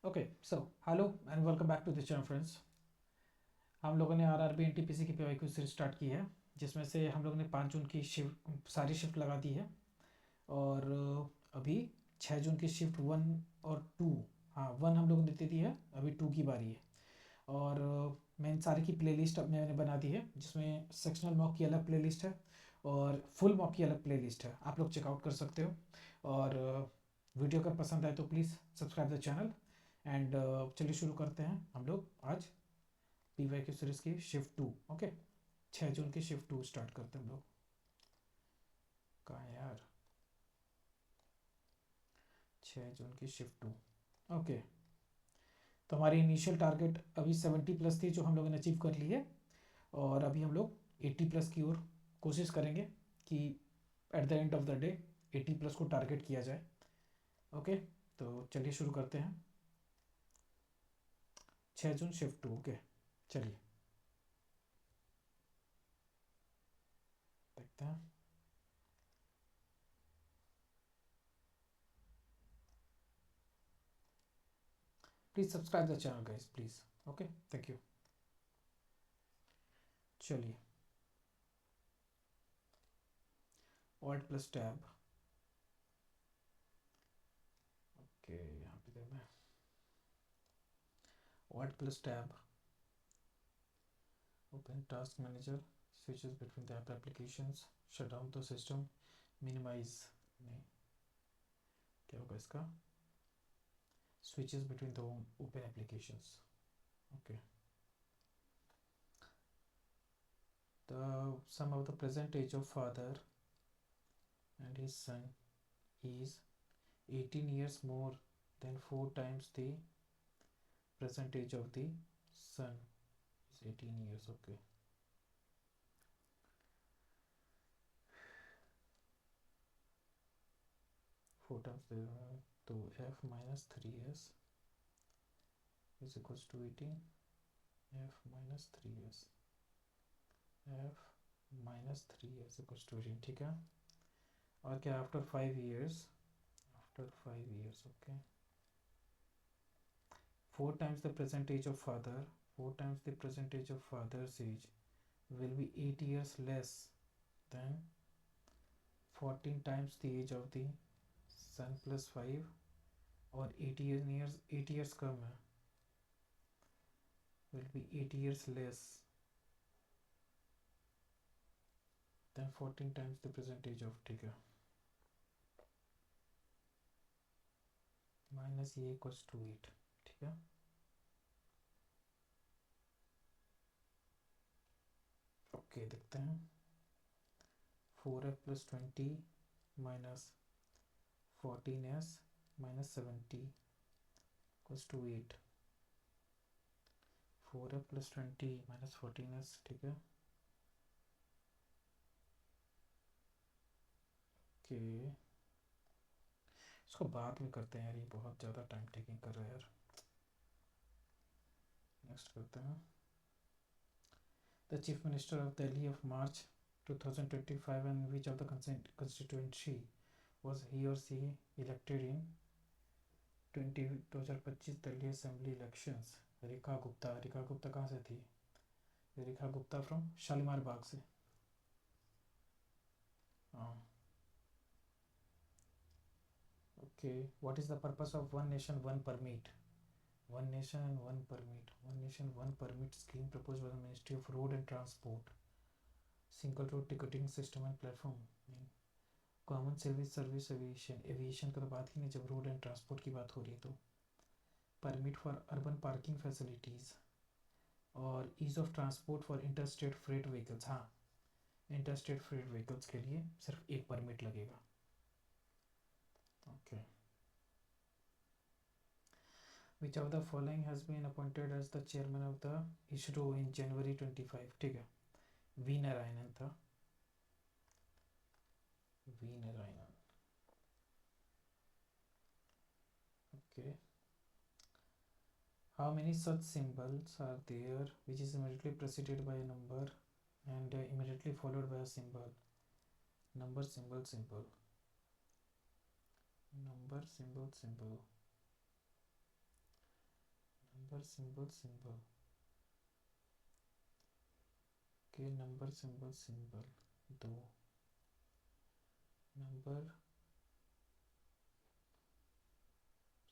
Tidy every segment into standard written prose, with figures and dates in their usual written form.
Okay so hello and welcome back to the channel friends. हम लोगों ने RRB NTPC की पीवाईक्यू सीरीज स्टार्ट की है, जिसमें से हम लोगों ने 5 जून की शिफ्ट सारी शिफ्ट लगा दी है। और अभी 6 जून की शिफ्ट 1 और 2, हाँ 1 हम लोगों ने दे दी है, अभी 2 की बारी है। और मैंने सारी की प्लेलिस्ट अब मैंने बना दी है, जिसमें सेक्शनल मॉक की अलग प्लेलिस्ट है और फुल मॉक की अलग प्लेलिस्ट है, आप लोग चेकआउट कर सकते हो। और वीडियो अगर पसंद आए तो please subscribe the channel. And चलिए शुरू करते हैं हम लोग आज पी वाई क्यू सीरीज़ की शिफ्ट 2। ओके, 6 जून की शिफ्ट 2 स्टार्ट करते हैं हम लोग। कहाँ है यार, 6 जून की शिफ्ट 2। ओके, तो हमारी इनिशियल टारगेट अभी 70+ थी, जो हम लोगों ने अचीव कर ली है। और अभी हम लोग 80+ की ओर कोशिश करेंगे कि at the end of the day 80+ को टारगेट किया जाए। ओके, तो चलिए शुरू करते हैं। 6 जून शिफ्ट 2। ओके, चलिए देखते हैं। Please subscribe the channel guys, please. Okay, thank you. चलिए, ऑल्ट प्लस टैब। ओके, यहाँ पे देना है alt plus tab, open task manager, switches between the app applications, shut down the system, minimize, नहीं क्या होगा इसका, switches between the open applications. Okay, the sum of the present age of father and his son is 18 years more than 4 times the present age of the son is 18 years. Okay, 4 times the तो f minus 3s is equals to 18, f minus 3s, f minus 3s equals to 18। ठीक है, और क्या after 5 years, after 5 years। Okay, 4 times the present age of father, 4 times the present age of father's age will be 8 years less than 14 times the age of the son plus 5, और 8 years कम है, will be 8 years less than 14 times the present age of। ठीक है, minus ये equals to 8। ठीक है, okay देखते हैं। 4f+20 minus 14s minus 70 equals to 8। 4f+20 minus 14s। ठीक है, ओके इसको बाद में करते हैं यार, ये बहुत ज़्यादा टाइम टेकिंग कर रहा है यार। नेक्स्ट करते हैं। The chief minister of Delhi of March 2025 and which of the constituency was he or she elected in 2025 Delhi assembly elections. Rekha Gupta. Rekha Gupta कहाँ से थी? रेखा गुप्ता फ्रॉम शालीमार बाग से। हाँ, okay. What is the purpose of one nation one permit? One nation and one permit, one nation one permit scheme propose by the ministry of road and transport, single road ticketing system and platform, common service aviation. Aviation का तो बात ही नहीं जब road and transport की बात हो रही है तो। Permit for urban parking facilities और ease of transport for interstate freight vehicles. हाँ, इंटरस्टेट फ्रेट व्हीकल्स के लिए सिर्फ एक परमिट लगेगा। Okay, which of the following has been appointed as the chairman of the ISRO in January 25। ठीक है, V Narayanan था, V Narayanan. Okay, how many such symbols are there which is immediately preceded by a number and immediately followed by a symbol? Number, symbol, symbol, number, symbol, symbol, number symbol symbol के number symbol symbol 2 number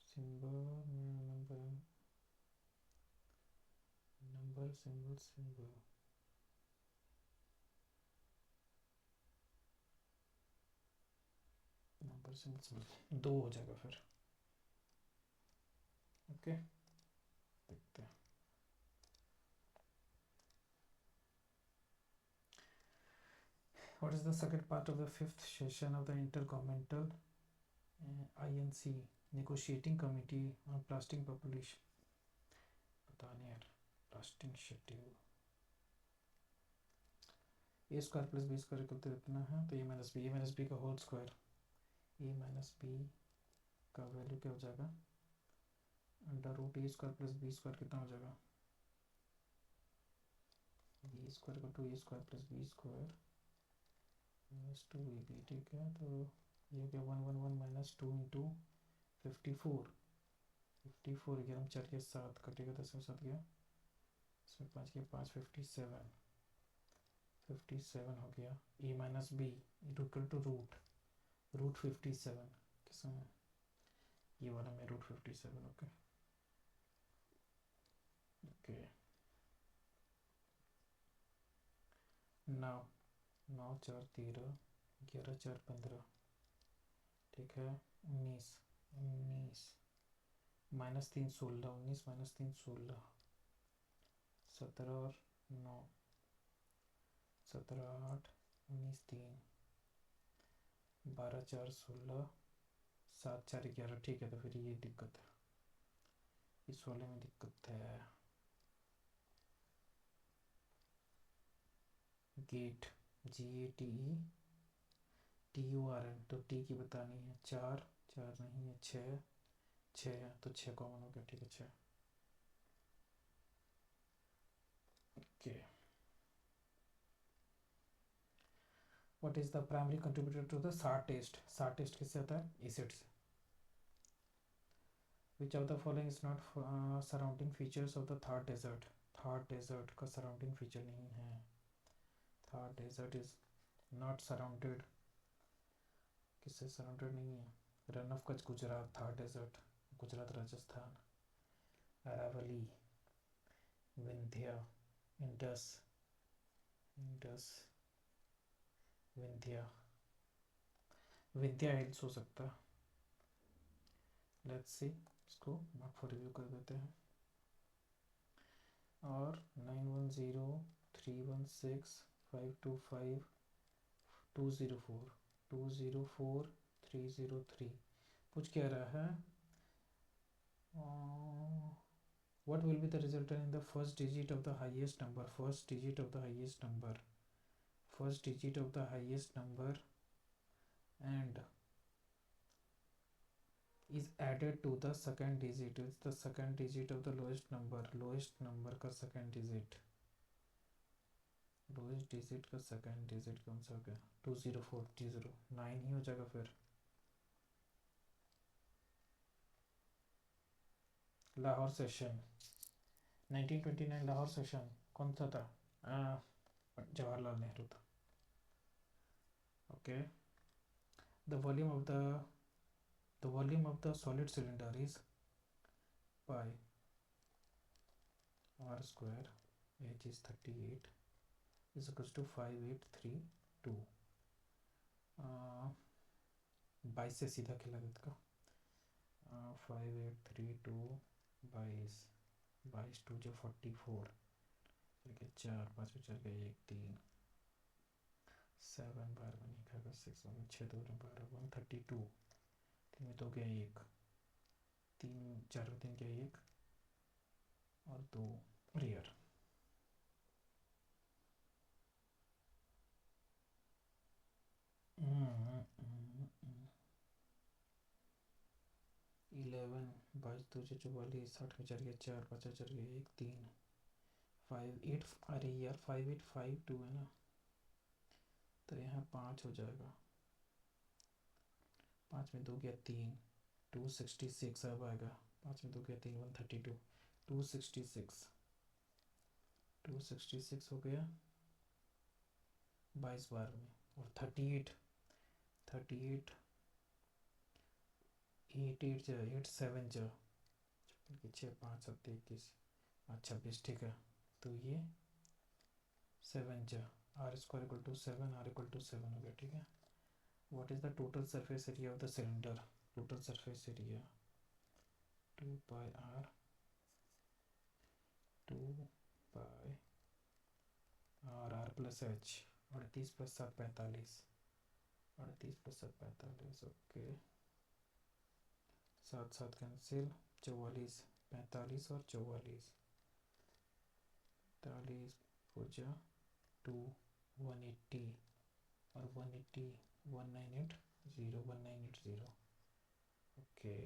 symbol number number symbol symbol number symbol symbol 2 हो जाएगा फिर। Okay देखते हैं। What is the second part of the fifth session of the Intergovernmental INC Negotiating Committee on Plastic Population? पता नहीं यार, प्लास्टिक शेड्यूल a square plus b square equal to कितना है, तो ए माइनस बी का whole square, a minus b का वैल्यू क्या हो जाएगा, under root a square plus b square कितना हो जाएगा, बी स्क्वायर का two a square plus b square minus 2ab, ठीक है। तो ये हो गया 111 माइनस 2 इंटू 54, 54 ग्यारह चार के 7 कटेगा, 10 में 7 गया, इसमें 5 के 5, 57, 57 हो गया। A minus B equal to root 57 किसमें, ये वाला में रूट 57। ओके ओके नाउ 9 4 13 11 4 15, ठीक है। 19 माइनस 3 16, 19 माइनस 3 16, 17 और 9 17 8 19 3 12 4 16 7 4 11, ठीक है। तो फिर ये दिक्कत है, इस वाले में दिक्कत है। गेट GATE तो टी की बतानी है, 4 4 नहीं है, 6 है, तो 6 कॉमन हो गया, ठीक है 6। Okay what is the primary contributor to the sour taste, sour taste किससे आता है, एसिड से। Which of the following is not surrounding features of the Thar desert, Thar desert का सराउंडिंग फीचर नहीं है, Thar desert is not surrounded, किससे surrounded नहीं है, Rann of Kutch Gujarat, Thar desert Gujarat Rajasthan, Aravalli Vindhya Indus Indus Vindhya, Vindhya hills हो सकता है। लेट्स सी, इसको मार्क फॉर रिव्यू कर देते हैं। और 910316525204 पूछ क्या रहा है, what will be the resultant in the first digit of the highest number, first digit of the highest number, first digit of the highest number and is added to the second digit, is the second digit of the lowest number, lowest number का second digit, lowest digit का second digit कौन सा हो गया, 20420, 9 ही हो जाएगा फिर। Lahore session 1929, Lahore session कौन सा था, जवाहरलाल नेहरू था। Okay the volume of the solid cylinder is pi r square, h is 38 is equals to 5832, 22 से सीधा खेला गया का, 5832 22 22 टू जो 44, चल गया 4 5 में चल गया 1 3 7 बार में नहीं खाएगा 6 में 6 2 में 12 132, 3 में 2 गया 1, 3 4 में 3 गया 1 और 2 रियर। इलेवन 22 2 44, 60 में चल गया 4 5 में चल गया 1 3 5 8, अरे यार 5852 है ना, तो यहाँ 5 हो जाएगा, 5 में 2 गया 3 266 अब आएगा, 5 में 2 गया 3 132, 266 266 हो गया 22 बार में, और 38 38 8 8 जा 8 7 जा 6 5 7 21 26, ठीक है। तो ये 7 जा r square equal to 7, r equal to 7 हो गया, ठीक है। What is the total surface area of the cylinder? Total surface area 2 pi r 2 pi r r plus h, 38 प्लस 7 45, 38 प्लस 7 45, ओके। 7 7 कैंसिल, 44 45 और 44 45 हो जा 2 180 और 180 1980 1980, ओके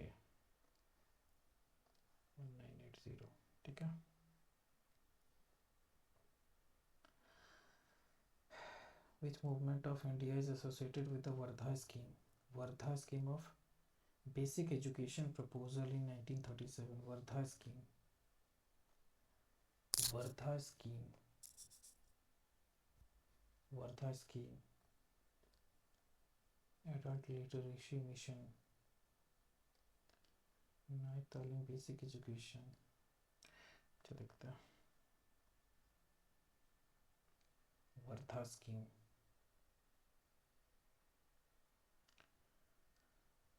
1980, ठीक है। Which movement of India is associated with the Vardha scheme? Vardha scheme of basic education proposal in 1937. Vardha scheme. Vardha scheme. Vardha scheme. Adult literacy mission. Ninth तालीम basic education. अच्छा देखते हैं. Vardha scheme.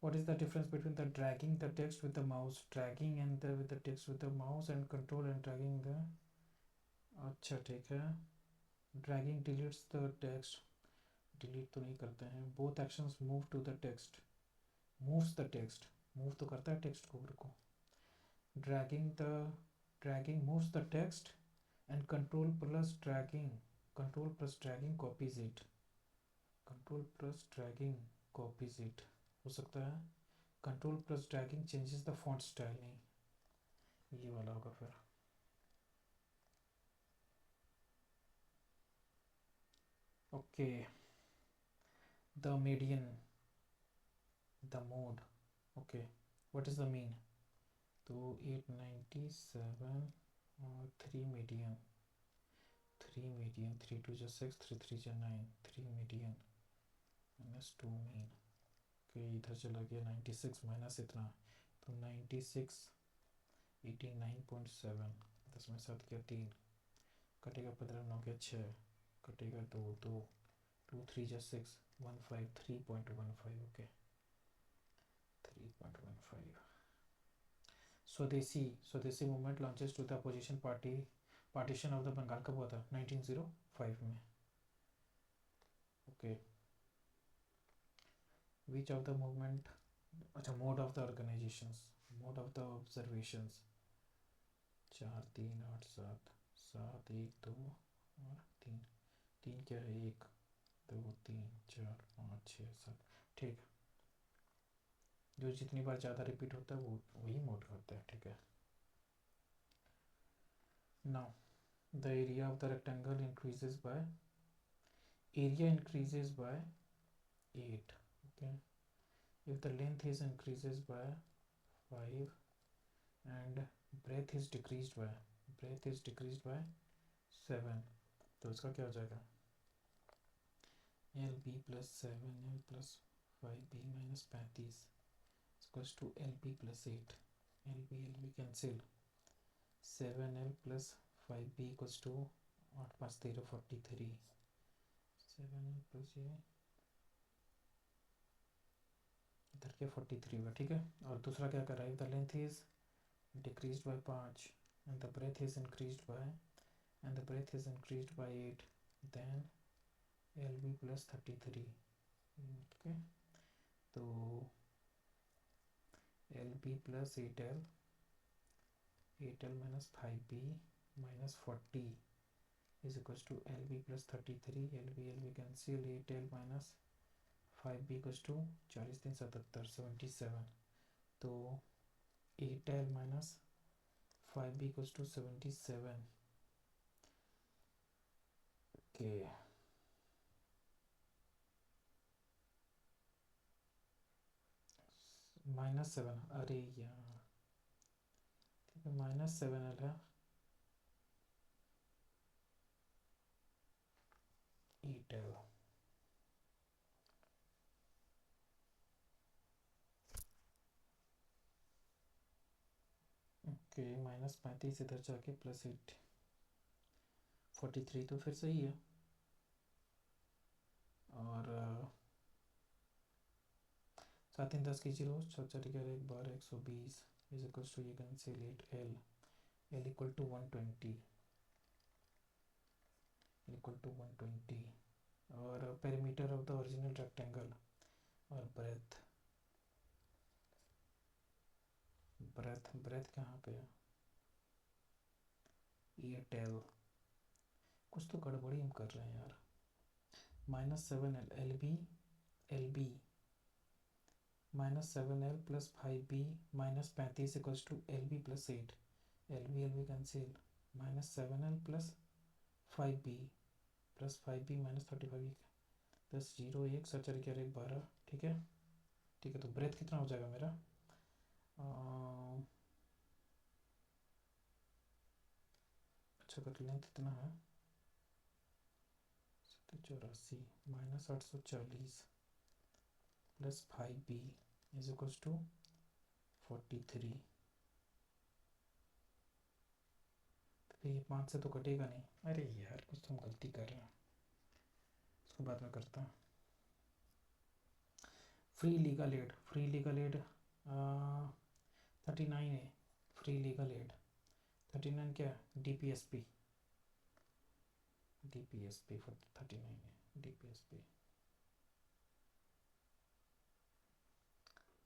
What is the difference between the dragging the text with the mouse, dragging and with the text with the mouse, and control and dragging the? अच्छा ठीक है. Dragging deletes the text. Delete तो नहीं करते हैं. Both actions move to the text. Moves the text. Move तो करता है text को. Dragging moves the text, and control plus dragging copies it. Control plus dragging copies it. हो सकता है control plus dragging changes the font style, नहीं ये वाला होगा फिर. Okay the median the mode, okay what is the mean? तो 897 और 3 मीडियन 3 2 जा 6 3 3 जा 9 3 मीडियन -2 मीन. इधर चला गया 96 माइनस इतना, तो 96 89.7, 10 में 7 किया 3, कटेगा 15 9 किया 6, कटेगा 2 2 2 3 जा 6 15 3.15, okay 3.15. Swadeshi movement launches to the opposition party. Partition of the Bengal कब हुआ था? 1905 में, okay. Which of the movement, अच्छा mode of the organizations, mode of the observations 4 3 8 7 7 1 2 और 3 3 क्या है 1 2 3 4 5 6 7, ठीक. जो जितनी बार ज़्यादा रिपीट होता है वो वही मोड होता है, ठीक है. Now the area of the rectangle increases by 8, okay. If the length is increases by 5 and breadth is decreased by 7, तो इसका क्या हो जाएगा? LB plus 7L plus 5B minus 35 equals to LB plus 8. LB cancel. 7L plus 5B equals to 8 5 13 43. 7L plus ये इधर क्या 43 हुआ, ठीक है. और दूसरा क्या कर रहा है? If the length is decreased by 5 and the breadth is increased by 8, then LB plus 33, okay. तो LB plus 8L minus 5B minus 40 is equals to LB plus 33. LB cancel, 8L minus 5B equals to 40 3 77 77. तो 8L minus 5B equals to 77, okay. -7, अरे यार -7L है, Etel। Okay, -35 इधर जाके +8, 43 तो फिर सही है। और 7 3 10 की 0, 4 120 is equal to, you can say 8L, L equal to 120, equal to 120। और perimeter of the original rectangle और ब्रेथ, ब्रेथ कहाँ पे है, ये टेल। कुछ तो गड़बड़ी हम कर रहे हैं यार। -7L, LB -7L + 5B -35 equals to LB + 8, LB cancel, -7L + 5B + 5B -35, 10 0 1 7 4 11 12, ठीक है। ठीक है, तो ब्रेथ कितना हो जाएगा मेरा, अच्छा कर, लेंथ इतना है 84 -840 + 5B इज इक्वल्स टू 43। तो ये 5 से तो कटेगा नहीं, अरे यार कुछ तो हम गलती कर रहे हैं, उसको बाद में करता हूँ। फ्री लीगल एड 39 है, फ्री लीगल एड 39 क्या है, DPSP for 39 है, DPSP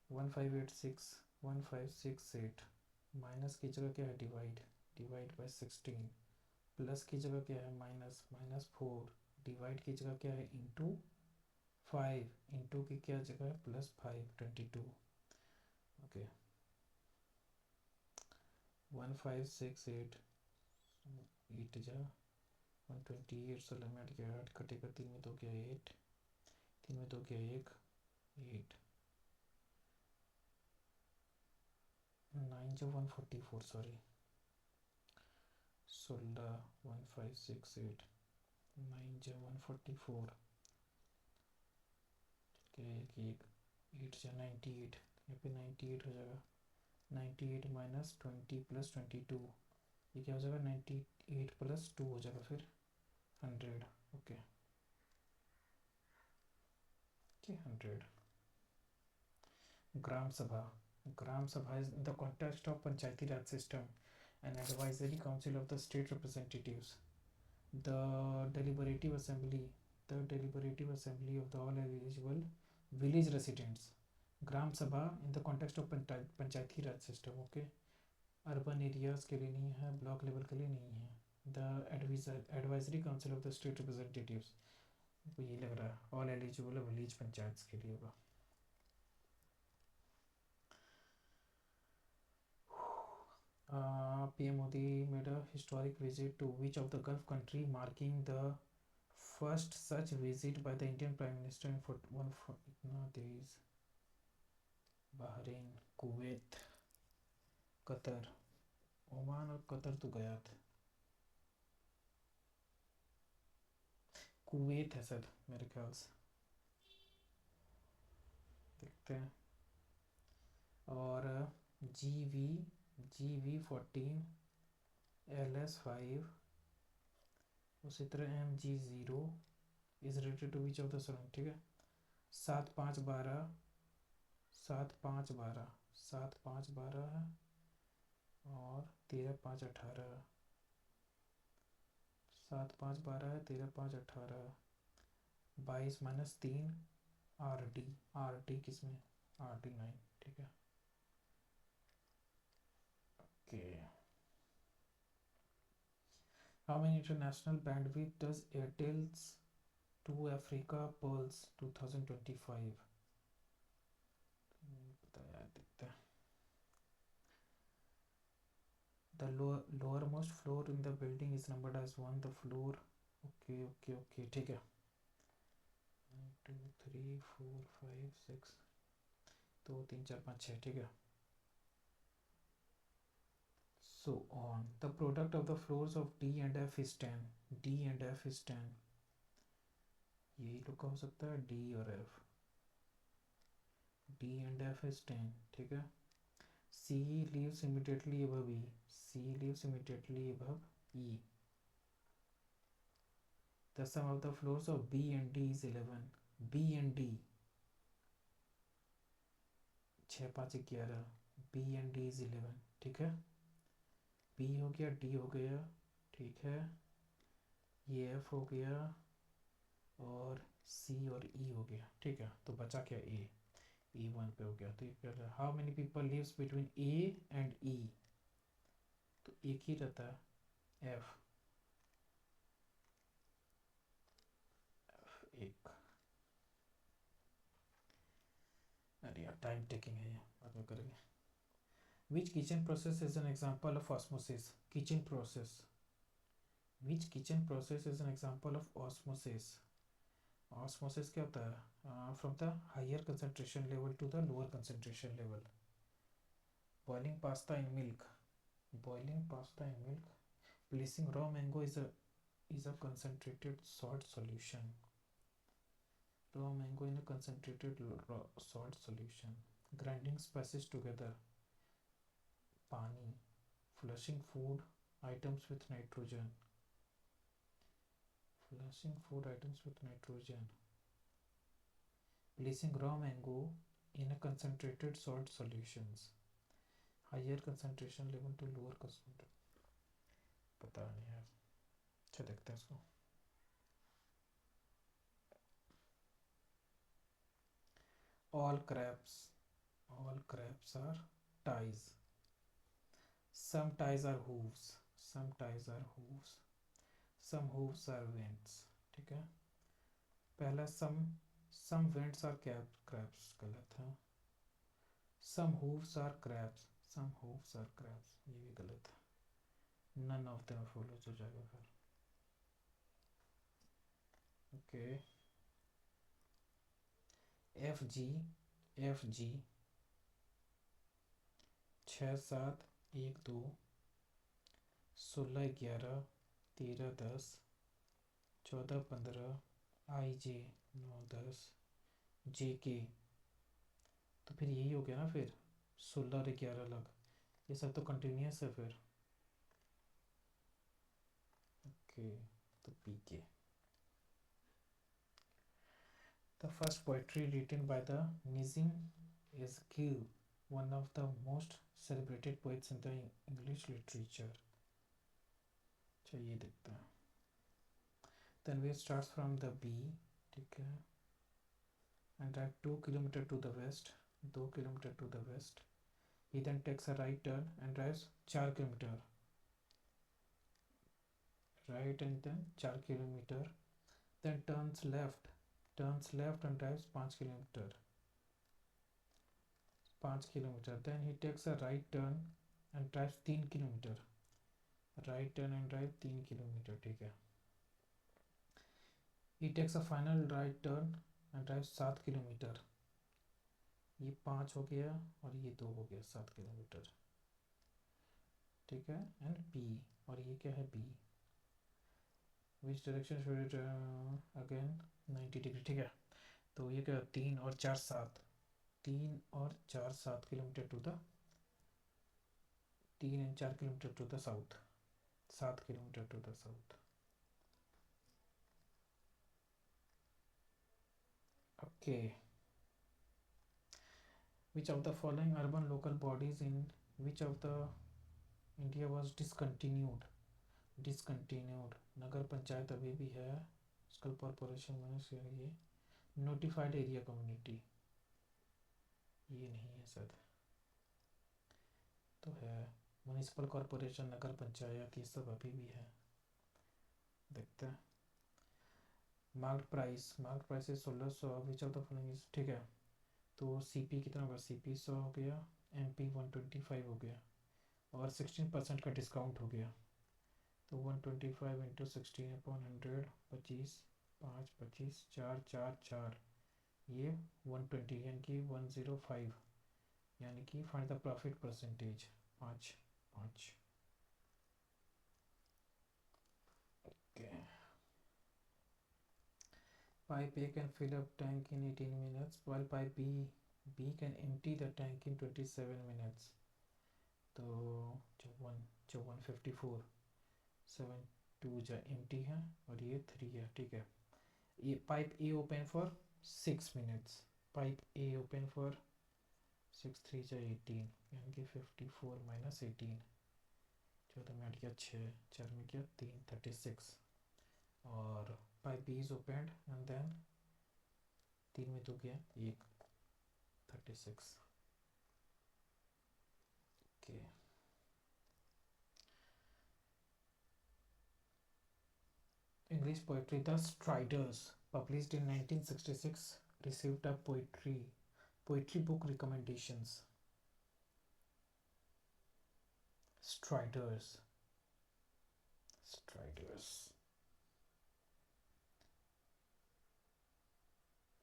1568 माइनस की जगह क्या है, डिवाइड बाय 16, प्लस की जगह क्या है, -4, डिवाइड की जगह क्या है, इंटू 5, इंटू की क्या जगह है, +5, 22। ओके, 1568 8 जा 128 से लिमिट क्या 8 कटेगा, 3 में 2 क्या 8, 3 में 2 क्या 1 8, 9 जो 144, सॉरी 16 1568 9 जो 144 क्या एक 8 जा 98, यहाँ पे 98 हो जाएगा, 98 -20 + 22, ये क्या हो जाएगा, 98 + 2 हो जाएगा, फिर 100। ओके, 100। ग्राम सभा, ग्राम सभा is the context of Panchayati Raj system, an advisory council of the state representatives, the deliberative assembly the deliberative assembly of the all eligible village residents। ग्राम सभा in the context of Panchayati Raj system, okay. Urban areas के लिए नहीं है, block level के लिए नहीं है। The advisory council of the state representatives, को ये लग रहा है ऑल एलिजिबल विलेज पंचायत के लिए होगा। PM Modi made a historic visit to which of the Gulf country, marking the first such visit by the Indian Prime Minister in 1 days। Bahrain, Kuwait, Qatar, Oman और Qatar तो गया था, Kuwait है sir मेरे ख्याल से, देखते हैं। और GV14 LS5, उसी तरह MG0 is related to which of the slowing, ठीक है। 7 5 12 7 5 12 7 5 12 है, और 13 5 18, 7 5 12 है, 13 5 18, 22 -3 RD किसमें, RD9, ठीक है। Okay, how many international bandwidth does Airtel's two Africa Pearls 2025, पता यार, देखते हैं। The lowermost floor in the building is numbered as 1, the floor, okay, ठीक है। 1 2 3 4 5 6 2 3 4 5 6, ठीक है। so on. The product of the floors of D and F is 10. D and F is 10. यही लोग का हो सकता है, D और F. D and F is 10. ठीक है. C leaves immediately above E. C leaves immediately above E. The sum of the floors of B and D is 11. B and D 6 5 11. B and D is 11. ठीक है. B हो गया, D हो गया. ठीक है. ये F हो गया और C और E हो गया. ठीक है. तो बचा क्या? A. E1 पे हो गया. तो ये क्या? How many people lives between A and E? तो एक ही रहता है, F. एक. अरे यार टाइम टेकिंग है ये, बाद में करेंगे. Which kitchen process is an example of osmosis? Kitchen process. Which kitchen process is an example of osmosis? Osmosis क्या होता है? From the higher concentration level to the lower concentration level. Boiling pasta in milk. Boiling pasta in milk. Placing raw mango is a concentrated salt solution. Raw mango in a concentrated salt solution. Grinding spices together. Pani. Flushing food items with nitrogen. Flushing food items with nitrogen. Placing raw mango in a concentrated salt solutions. Higher concentration level to lower concentration. पता नहीं यार. अच्छा देखते हैं इसको. All crabs are ties. Some ties are hooves. Some ties are hooves. Some hooves are vents. ठीक है. पहला some vents are crabs गलत है. Some hooves are crabs. Some hooves are crabs ये भी गलत है. None of them follows हो जाएगा फिर. Okay. FG 6 7 1 2 16 11 13 10 14 15 IJ 9 10 JK. तो फिर यही हो गया ना फिर 16 और 11 अलग. ये सब तो कंटिन्यूस है फिर. ओके. तो PK. The first poetry written by the Nizam is Q, one of the most celebrated poets in the English literature. चलिए देखते हैं. Then we start from the B. ठीक है. And drive 2 kilometer to the west. 2 kilometer to the west. He then takes a right turn and drives 4 kilometer. Right and then 4 kilometer. Then turns left and drives 5 kilometer. 5 kilometer. Then he takes a right turn and drives 3 kilometer. Right turn and drive 3 kilometer. ठीक है. He takes a final right turn and drives 7 kilometer. ये 5 हो गया और ये 2 हो गया. 7 kilometre. ठीक है. And P. और ये क्या है? B. Which direction should it again 90 degree. ठीक है. तो ये क्या? 3 और 4 7. 3 और 4 7 kilometre to the 3 and 4 kilometre to the south. 7 kilometre to the south. Okay. Which of the following urban local bodies in which of the India was discontinued? नगर पंचायत अभी भी है. स्कल कॉरपोरेशन में ये नोटिफाइड एरिया कम्युनिटी ये नहीं है sir. तो है म्यूनिसिपल कॉरपोरेशन, नगर पंचायत, ये सब अभी भी है. देखते हैं. मार्क्ड प्राइस है 1600. विच ऑफ द फॉलोइंग इज. ठीक है. तो CP कितना होगा? CP 100 हो गया. MP 125 हो गया और 16% का डिस्काउंट हो गया. तो 125 इंटू 16/100 25 5 25 4 4 4 ये 120 यानी कि 105 यानी कि find the profit percentage 5 5. Okay. Pipe A can fill up tank in 18 minutes while pipe B can empty the tank in 27 minutes. तो जो 154 7 2 जो empty है और ये 3 है, ठीक है. ये pipe A open for 6 minutes, pipe A open for 6 3 जो 18 यानी कि 54 minus 18, चौदह में 8 किया 6, 4 में किया 3 36, और pipe B is opened and then 3 में तो गया 1 36. Okay. English poetry The Striders, published in 1966, received a poetry book recommendations. Striders.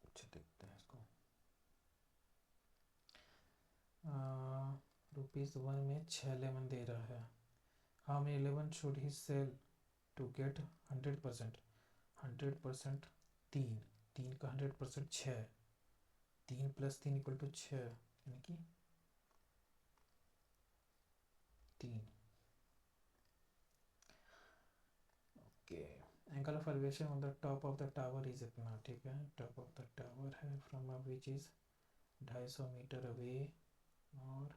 अच्छा देखते हैं इसको. ₹1 में 6 लेमन दे रहा है. How many lemon should he sell to get 100%? 100% 3 का 100% 6, 3 + 3 = 6 यानी कि 3. Okay. Angle of elevation on the top of the tower is इतना, ठीक है. टॉप ऑफ द टावर है from which is 250 metre away और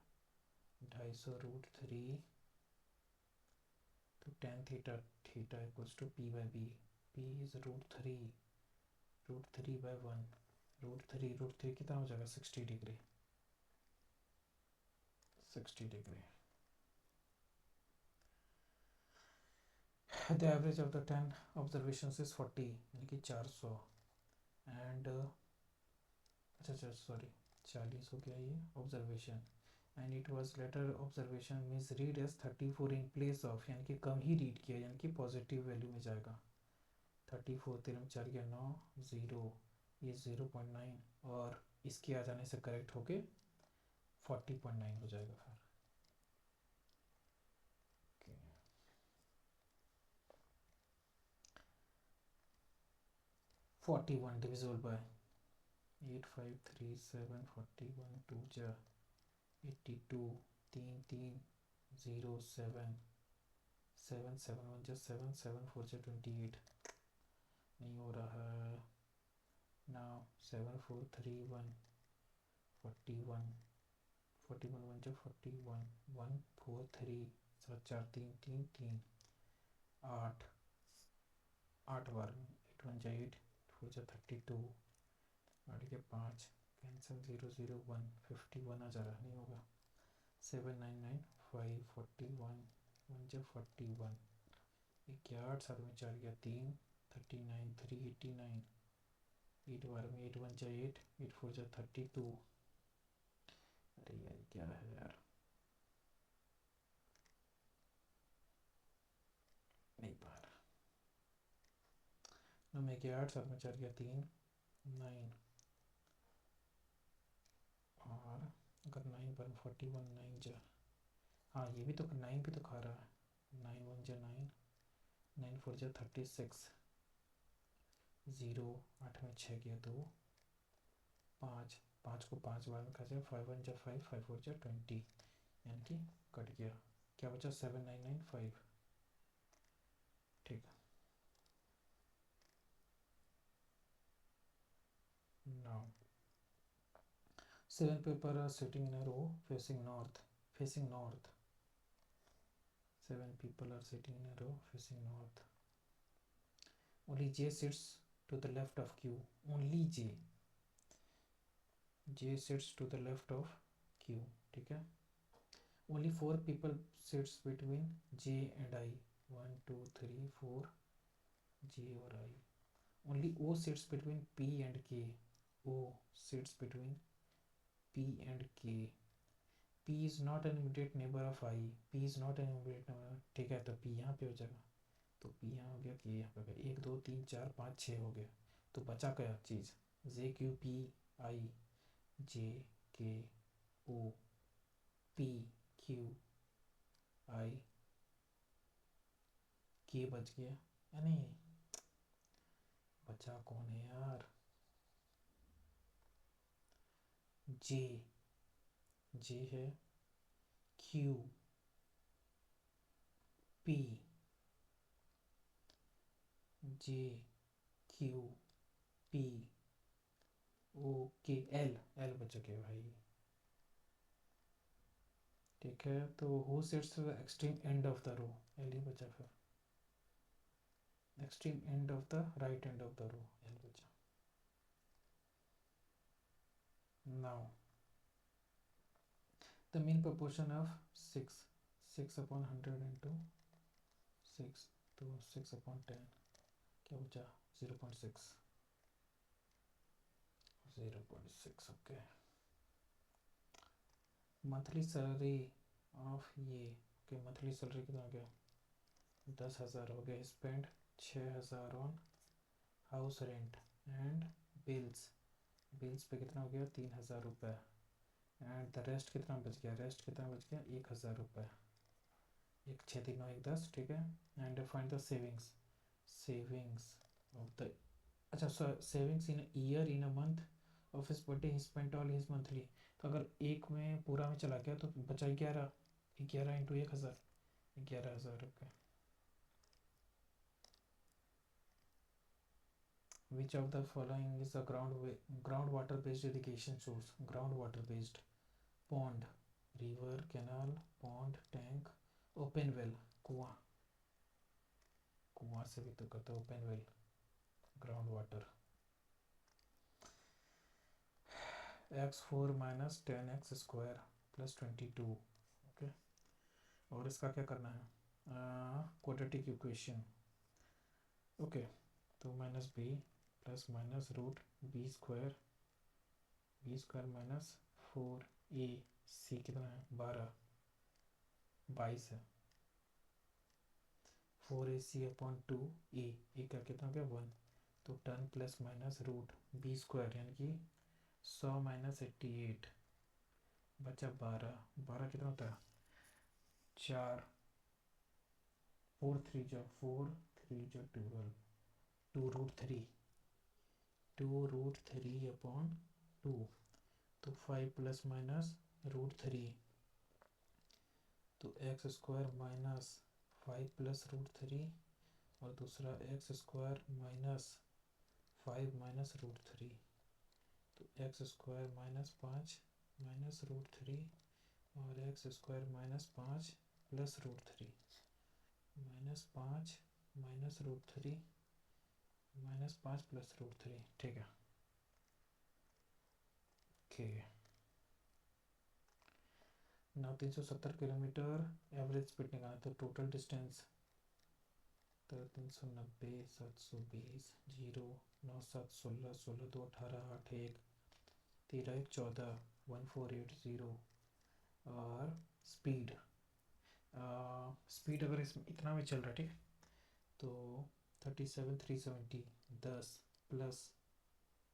250√3 तो tan theta equals to p/b. p is √3 √3/1. √3 कितना हो जाएगा 60 degree. The average of the 10 observations is 40 यानी कि 400 एंड अच्छा सॉरी 40 हो गया ये observation, and it was later observation means read as 34 in place of, यानी कि कम ही रीड किया यानी कि पॉजिटिव वैल्यू में जाएगा. 34 3 में 4 गया 9 0, ये 0.9 और इसके आ जाने से करेक्ट होके 40.9 हो जाएगा फिर. 41 डिविजिबल बाय 8537 41 2 जा 82 3 3 0 7 7 7 1 जा 7 7 4 जा 28 नहीं हो रहा है. नाउ 7 4 3 1 41 41 1 जा 41 1 4 3 7 4 3 3 3 8 8 बार 8 1 जा 8 4 जा 32 8 के 5 कैंसिल 0 0 1 51 आ जा रहा नहीं होगा. 7 9 9 5 41 1 जा 41 8 7 में 4 गया 3 39 3 89 8 बार में 8 1 जा 8 8 4 जा 32. अरे यार क्या है यार, नहीं पा रहा. 9 में गया 8 7 में 4 गया 3 9 और अगर 9 पर 41 9 जा, हाँ ये भी तो 9 भी तो खा रहा है. 9 1 जा 9 9 4 जा 36 0 8 में 6 गया 2 5 5 को 5 बार में खा जाए 5 1 जा 5 5 4 जा 20 यानी कि कट गया. क्या बचा 7 9 9 5. ठीक है. Now 7 people are sitting in a row facing north. 7 people are sitting in a row facing north. Only J sits to the left of Q. Only J sits to the left of Q. ठीक है. Only 4 people sits between J and I. 1 2 3 4 J और I. Only O sits between P and K. O sits between P and K. P is not an immediate neighbor of I. P is not an immediate neighbor. ठीक है, तो P यहाँ पे हो जाएगा, तो P यहाँ हो गया, K यहाँ पे हो गया. 1 2 3 4 5 6 हो गया. तो बचा क्या चीज़? J Q P I J K O P Q I K बच गया यानी बचा कौन है यार? जे, जे है, Q, P, J, Q, P, O, K, L. L बचा के भाई। ठीक है, तो who sits extreme end of the row? L ही बचा फिर। Extreme end of the right end of the row, L बचा। Now the mean proportion of 6, 6/100 into 6, तो 6/10 क्या बचा? 0.6, 0.6। ओके, मंथली सैलरी ऑफ ये। ओके, मंथली सैलरी कितना हो गया? 10,000 हो गया। Spend 6,000 on house rent and bills. Bills पे कितना हो गया? 3,000 रुपये। एंड द रेस्ट कितना बच गया? रेस्ट कितना बच गया? 1,000 रुपये। 1, 6, 3, 9, 1, 10। ठीक है, and find the savings. Savings of the, अच्छा savings in year, in a month of his birthday he spent all his monthly. तो अगर एक में पूरा में चला गया तो बचा 11। 11 इंटू 1,000, 11,000 रुपये। Which of the following is a groundwater based irrigation source? Groundwater based: pond, river, canal, pond, tank, open well, कुआं। कुआं से भी तो करते open well, ground water. x4 minus 10x² plus 22। Okay, और इसका क्या करना है? Quadratic equation. ओके, तो minus b plus minus root b² minus 4ac कितना है? 12, 22 है। 4ac/2a, ए का कितना हो गया? 1। तो 10 प्लस माइनस रूट b² यानी कि 100 माइनस 88 बचा 12। 12 कितना होता है? 4, 4 3 जो 12, 2√3/2। तो 5 प्लस माइनस √3, तो x² माइनस 5 प्लस √3, और दूसरा x² माइनस 5 माइनस √3, तो x² माइनस 5 माइनस √3, और x² minus 5 plus √3, minus 5 minus √3 minus 5 plus √3। ठीक है, ओके। ना 370 किलोमीटर एवरेज स्पीड निकाला, तो टोटल डिस्टेंस तो 390, 720, 0, 9, 7, 16, 16, 2, 18, 8, 1, 13, 1, 14, 1480। और स्पीड, स्पीड अगर इसमें इतना में चल रहा है, ठीक, तो 37,370, 10 प्लस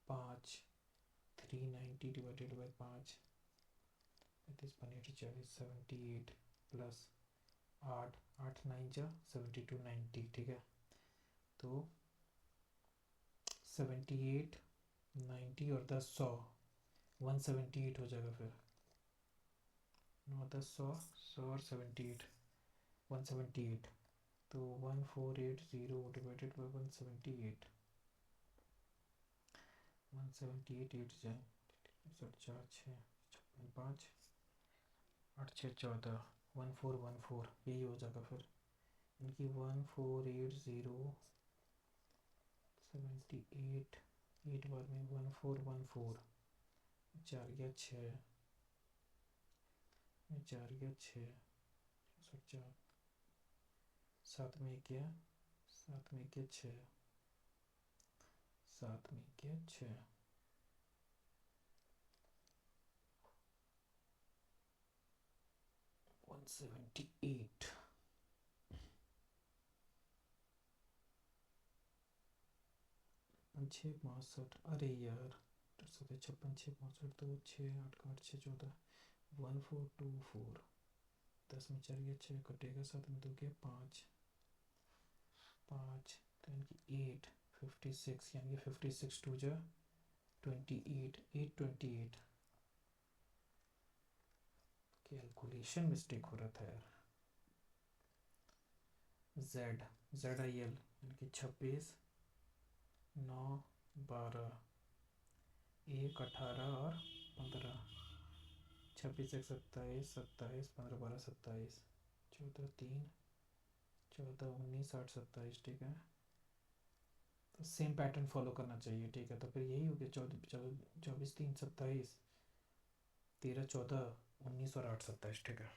5, 390 डिवाइडेड बाई 5, 180, 78 प्लस 8, 8 9 जा 72, 90। ठीक है, तो 78, 90 और 10 100, 178 हो जाएगा। फिर 9 10 100, 100 और 78, 178। तो 1480 डिवाइडेड बाई 178, 178 8 जाए 4 6 56 5 8 6 14, 1414, यही हो जाएगा। फिर इनकी 1480 78 8 बार में 1414, 4 गया 6, 4 गया 6, 4 7 में क्या, 7 में क्या 6, 7 में क्या 6, 178। 6 62, अरे यार 56, 6 62, 6 8 8 6 14, 1424। 10 में 4 गया 6, कटेगा 7 में 2 गया 5, 5 तो यानी 8 56 यानी 56 टू जा 28 828। कैलकुलेशन मिस्टेक हो रहा था यार। जेड ZIL यानी 26 9 12 1 18 और 15 26 1 27 27 15 12 27 14 3 14 19 8 27 ठीक है। तो सेम पैटर्न फॉलो करना चाहिए ठीक है। तो फिर यही हो गया 24 3 27 13 14 19 और 8 27 ठीक है।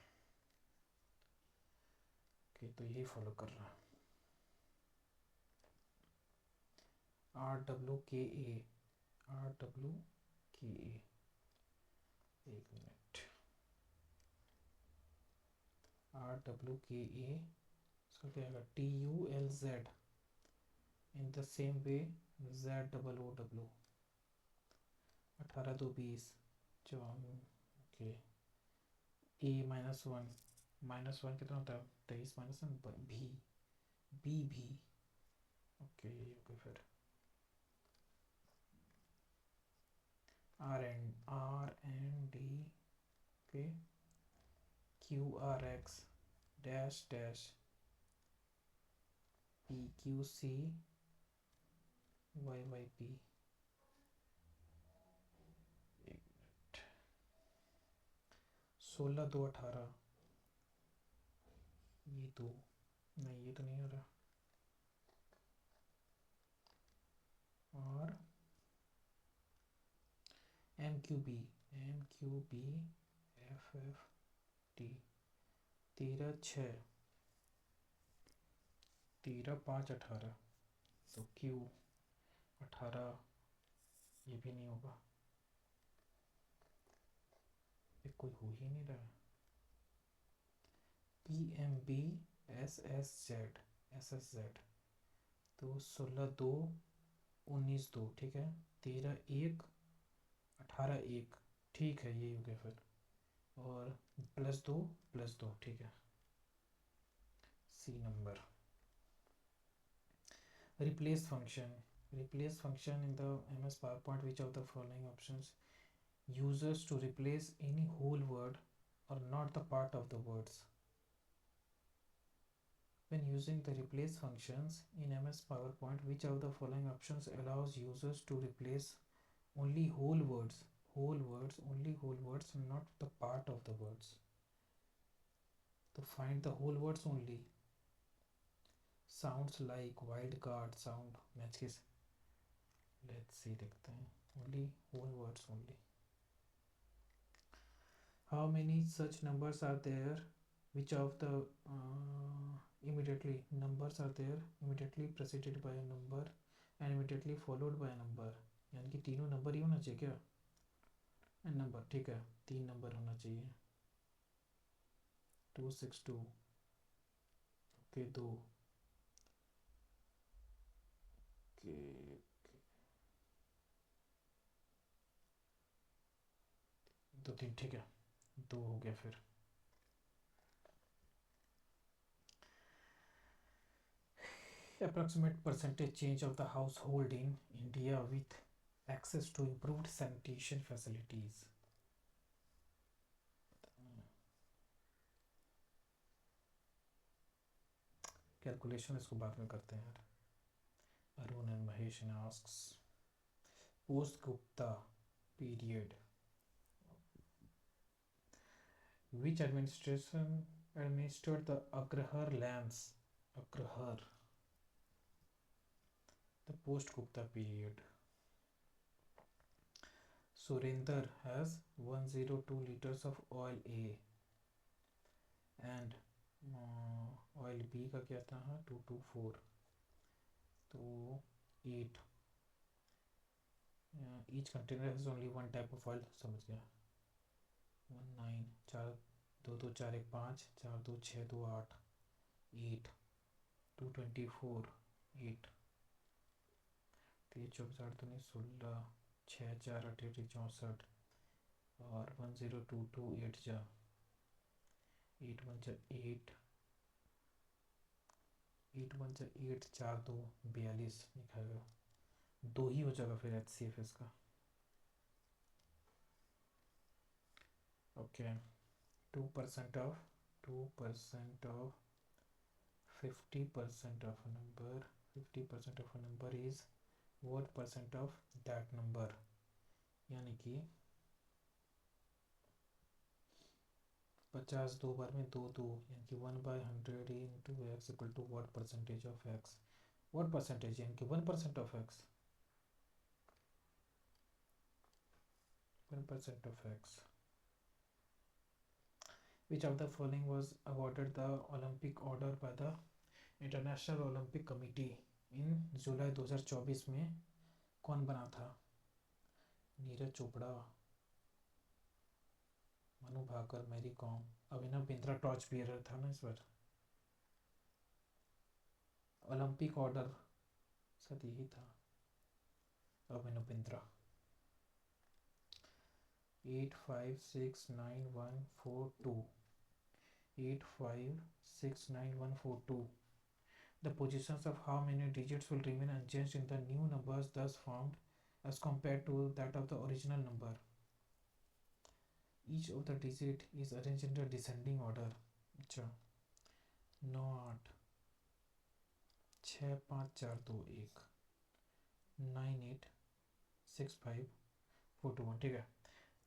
ओके तो यही फॉलो कर रहा है। RWKA RWKA एक मिनट RWKA इसका क्या होगा TULZ in the same way ZOOW 18 2 20 okay A -1 कितना होता है 23 -1 भी ओके फिर R&D के QRX dash dash PQC YYP 16 2 18 ये तो नहीं ये तो नहीं हो रहा। और MQB FFT 13 6 13 5 18 तो Q 18 ये भी नहीं होगा। ये कोई हो ही नहीं रहा। PMB SSZ तो 16 2 19 2 ठीक है। 13 1 18 1 ठीक है यही हो गया फिर। और +2 ठीक है। C number. Replace function in the MS PowerPoint which of the following options uses to replace any whole word or not the part of the words. When using the replace functions in MS PowerPoint, which of the following options allows users to replace only whole words, not the part of the words? To find the whole words only. Sounds like wild card sound matches. Let's see देखते हैं only whole words only. How many such numbers are there? Which of the numbers are there immediately preceded by a number and immediately followed by a number? यानी कि तीनों number ही होना चाहिए क्या? Number ठीक है 3 नंबर होना चाहिए 262 ओके 2 ओके 2 3 ठीक है 2 हो गया फिर। Approximate percentage change of the household in India with access to improved sanitation facilities. Calculation इसको बाद में करते हैं यार। Arun and Mahesh asks post Gupta period which administration administered the Agrahar lands? Agrahar, the post Gupta period. Surinder has 102 liters of oil A and oil B का क्या था 224 तो 8 each container has only one type of oil समझ गया 19 4 2 2 4 1 5 4 2 6 2 8 8 224 8 3 24 8 2 16 6 4 8 64 और 1022 8 जा 8 1 8 8 1 8, 4 2 42 लिखाएगा, 2 ही हो जाएगा फिर एच सी एफ इसका। Okay 2% of 50% of a number, 50% of a number is what percent of that number, यानी कि 50 दो बार में 2 2, यानी कि 1/100 into x equal to what percentage of x, what percentage यानी कि 1% of x, 1% of x. Which of the following was awarded the Olympic Order by the international Olympic committee in जुलाई 2024 में कौन बना था? नीरज चोपड़ा, मनु भाकर, मैरी कॉम, अभिनव बिंद्रा टॉर्च बियरर था ना इस बार। ओलंपिक ऑर्डर शायद यही था, Abhinav Bindra. 8569 142, 8569 142. The positions of how many digits will remain unchanged in the new numbers thus formed as compared to that of the original number? Each of the digit is arranged in the descending order. अच्छा 9 8 6 5 4 2 1 9 8 6 5 4 2 1, ठीक है।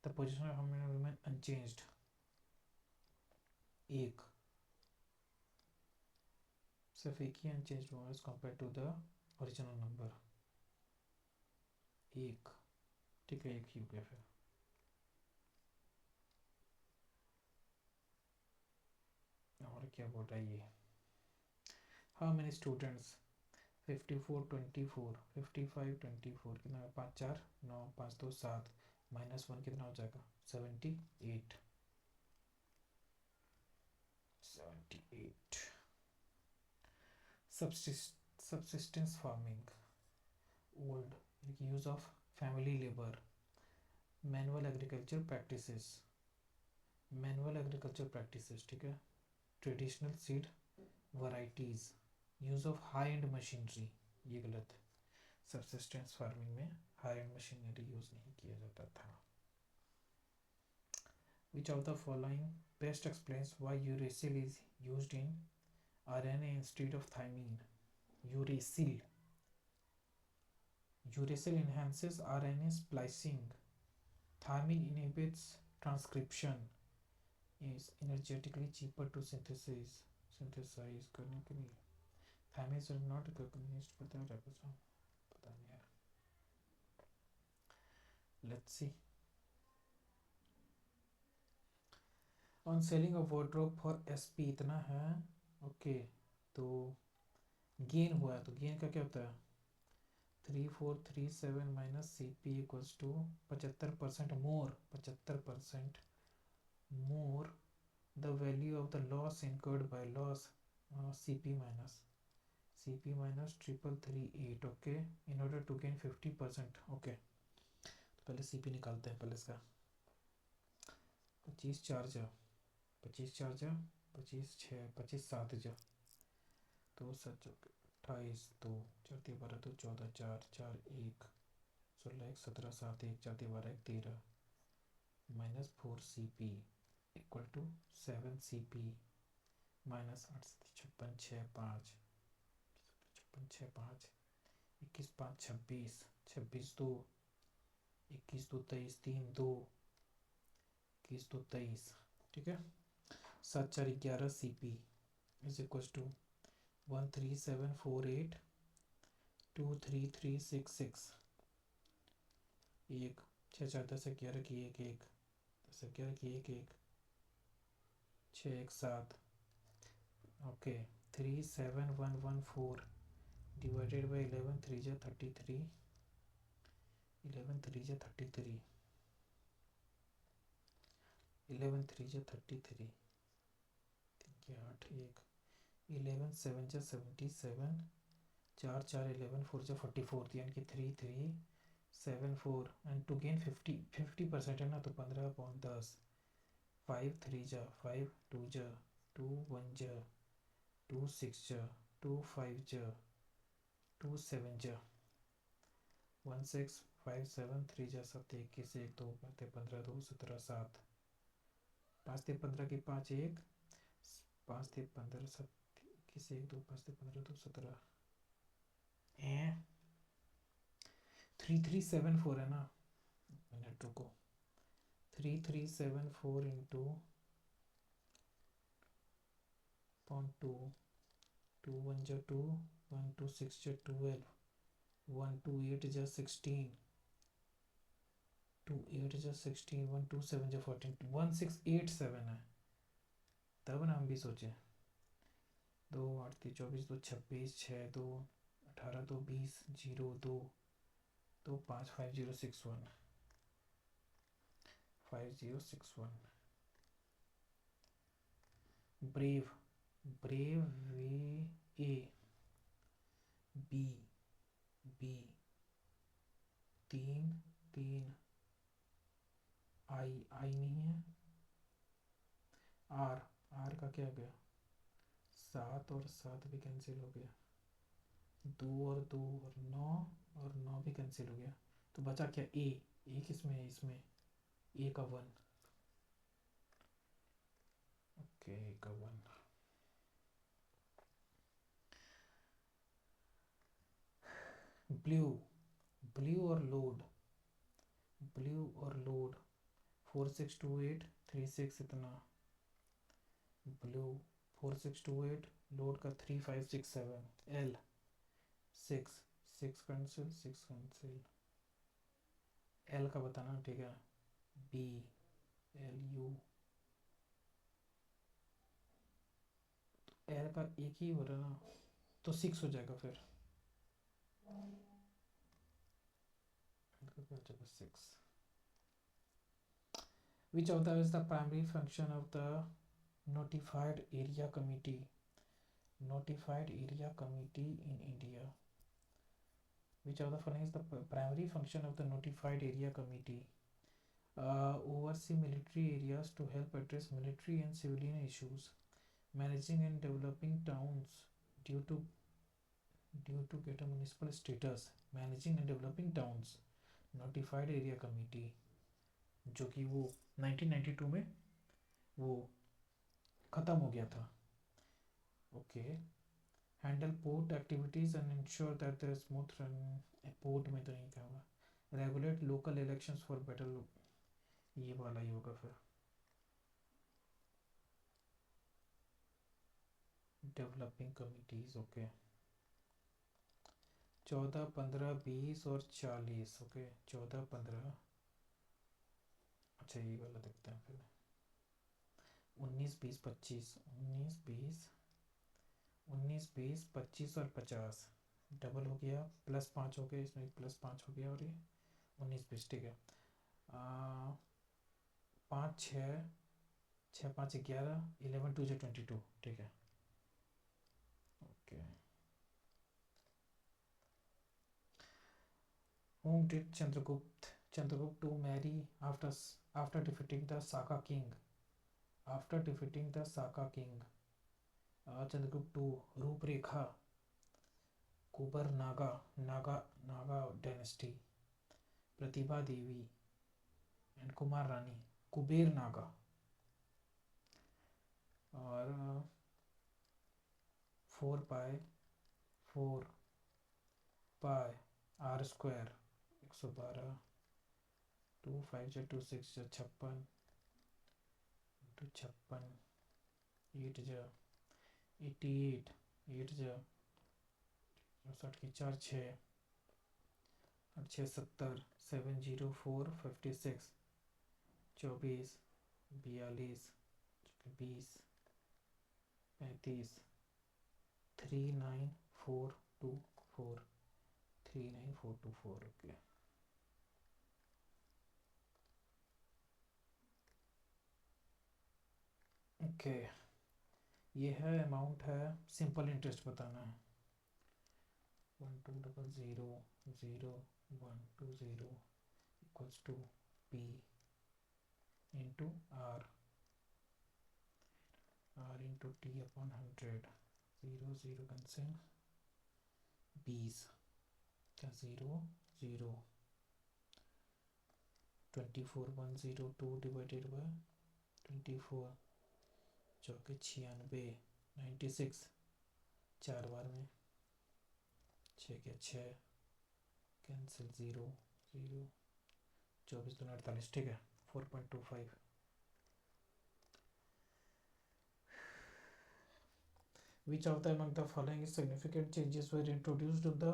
The position of how many will remain unchanged, 1, सिर्फ एक ही unchanged हुआ as compare to the original number, 1, ठीक है, एक ही हो गया फिर। और क्या बोल रहा है ये? हाउ मेनी स्टूडेंट्स 54 24 55 24 कितना है? 5 4 9 5 2 7 -1 कितना हो जाएगा? 78 78। subsistence farming, old, use of family labor, manual agriculture practices, ठीक है। Traditional seed varieties, use of high and machinery, ये गलत है। सबसिस्टेंस फार्मिंग में हाई एंड मशीनरी यूज नहीं किया जाता था। विच of the following best explains why uracil is used in RNA instead of thymine? Uracil enhances RNA splicing, thymine inhibits transcription, is energetically cheaper to synthesize करने के लिए। Thymines are not recognized, पता नहीं यार, let's see। On selling a wardrobe for SP इतना है, okay, तो gain हुआ है, तो गेन का क्या होता है? 3437 minus CP equals to 75% more, 75% more the value of the loss incurred by loss, CP minus 33338, okay, in order to gain 50%, okay. तो पहले CP निकालते हैं, पहले इसका 25 4 जा 25 4 जा 25 6 25 7 जा, तो 7 28 2 4 12 2 14 4 4 1 16 1 17 7 1 4 12 1 13 -4 CP equal to 7 CP minus 8 56 6 5 56 6 5 21 5 26 26 2 21 2 23 3 2 21 2 23, ठीक है। 7 4 11 CP इज इक्वल टू 13748 23366, 1 6 4 10 11 की 1 1 10 11 की 1 1 6 1 7, ओके। 37114 डिवाइडेड बाई 11 3 जा 33, 11 3 जा 33, 11 3 जा 33, 8 1 11 7 जा 77, 4 4 11 4 जा 44, यानी कि 3374, एंड टू गेन 50% है ना, तो 15/10, 5 3 जा 5 2 जा 2 1 जा 2 6 जा 2 5 ज 2 7 ज 1 6 5 7 3 ज 7 21 1 2 5 15 2 17 7 5 थे 15 की 5 1 5 थे 15 7 21 1 2 5 थे 15 2 17 3374 है ना। मिनट रुको 3374 इंटू 0.2 2 1 जा 2 1 2 6 जा 12 1 2 8 जा 16 2 8 जा 16 1 2 7 जा 14 1687 है। तब ना हम भी सोचे 2 8 3 24 2 26 6 2 18 2 20 0 2 2 5 5061 5061 brave brave way A B B 3 3 I नहीं है आर आर का क्या गया 7 और 7 भी कैंसिल हो गया 2 और 2 और 9 और 9 भी कैंसिल हो गया तो बचा क्या ए किसमें है इसमें ए का 1 ओके ए का 1 ब्लू ब्लू और लोड 4628 36 इतना ब्लू 4628 लोड का 3567 एल 6 कैंसिल एल का बताना ठीक है बी एल यू एल का एक ही हो रहा ना तो 6 हो जाएगा फिर 6 which of the is the primary function of the notified area committee in India which of the following is the primary function of the notified area committee oversee military areas to help address military and civilian issues managing and developing towns due to get a municipal status managing and developing towns notified area committee जो कि वो 1992 में वो ख़त्म हो गया था okay handle port activities and ensure that their smooth run port में तो नहीं क्या होगा regulate local elections for better ये वाला ही होगा फिर डेवलपिंग कमिटीज़ ओके 14 15 20 और 40 ओके 14 15 अच्छा ये वाला देखते हैं फिर 19 20 25 19 20 19 20 25 और 50 डबल हो गया +5 हो गया इसमें +5 हो गया और ये 19 20 ठीक है 5 6 5 11 11 2 22 ठीक है okay whom did Chandragupta to marry after defeating the Saka king Chandragupta II रूपरेखा कुबर नागा डायनेस्टी प्रतिभा देवी एंड कुमार रानी कुबेर नागा और 4 पाई आर स्क्वायर 112 2 5 जा 2 6 जा 56 2 56 8 जा 88 8 जा 60 की 4 6 8 6 70 704 56 24 42 20 35 39424 39424 ओके ओके ये है अमाउंट है सिंपल इंटरेस्ट बताना है 1200 equals to P into R into T upon 100 0 0 cancel, 20 क्या 0 0, 24,102 डिवाइडेड बाय 24 चौके 96, 96 चार बार में, 6 के 6 कैंसिल, 0 0, 24 दूनी 48, ठीक है 4.25। Which of the among the following significant changes were introduced in the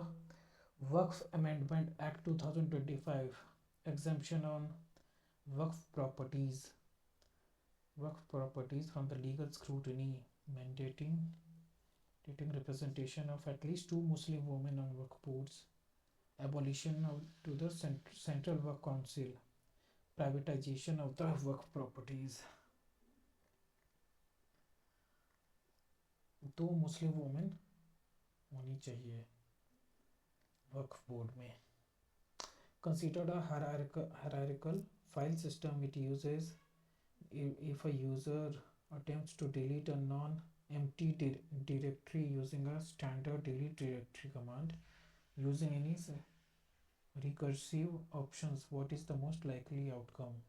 Waqf Amendment Act 2025? Exemption on Waqf properties from the legal scrutiny, mandating representation of at least 2 Muslim women on Waqf boards, abolition to the Central Waqf Council, privatization of the Waqf properties. 2 Muslim women होनी चाहिए वक्फ board में. Considered a hierarchical file system, it uses if a user attempts to delete a non-empty directory using a standard delete directory command using any recursive options, what is the most likely outcome?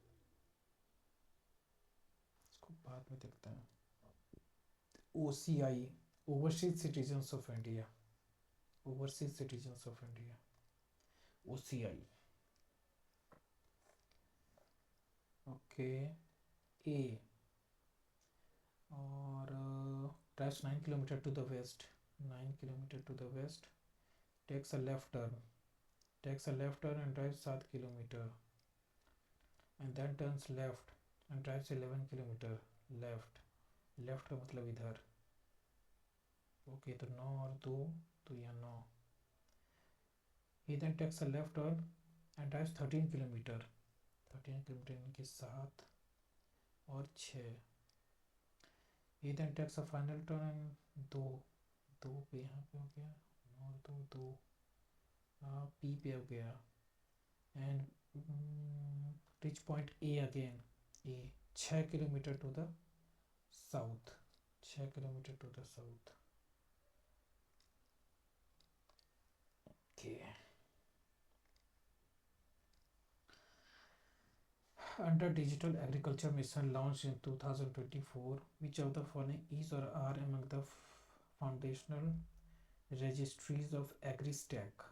इसको बाद में देखते हैं. OCI, Overseas Citizens of India. Overseas Citizens of India, OCI. Okay, A or drives 9 km to the west, 9 km to the west, takes a left turn and drives 7 km, and then turns left and drives 11 km left का मतलब इधर. Okay तो 9 और 2 तो यहाँ 9. He then takes a left turn and drives 13 km, 13 km इनके 7 और 6. He then takes a final turn and 2 पे यहाँ पे हो गया, 9 और 2 2 P पे हो गया, and reach point A again, A 6 km to the south, 6 km to the south. Okay. Under Digital Agriculture Mission launched in 2024, which of the following is or are among the foundational registries of AgriStack?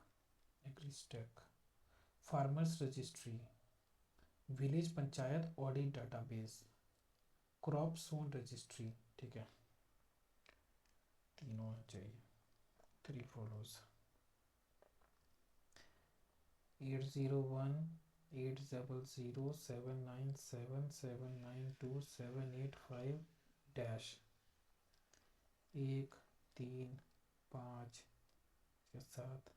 Farmers Registry, Village Panchayat Audit Database, Crop Zone Registry. ठीक है, तीनों चाहिए. 3 follows. 801 800 797 792 785 dash 1 3 5 7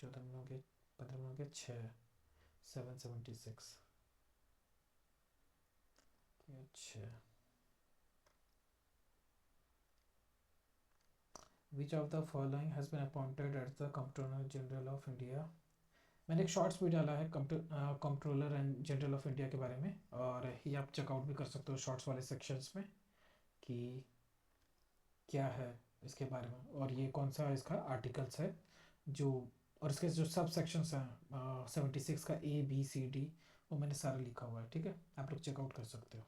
14 minute 15 minute 6 776. अच्छा, Which of the following has been appointed as the Comptroller General of India? मैंने एक shorts भी डाला है controller and general of India के बारे में, और ये आप चेकआउट भी कर सकते हो शॉर्ट्स वाले सेक्शंस में कि क्या है इसके बारे में, और ये कौन सा इसका आर्टिकल्स है जो, और इसके जो सब सेक्शंस हैं 76 का A B C D वो मैंने सारा लिखा हुआ है. ठीक है, आप लोग चेकआउट कर सकते हो.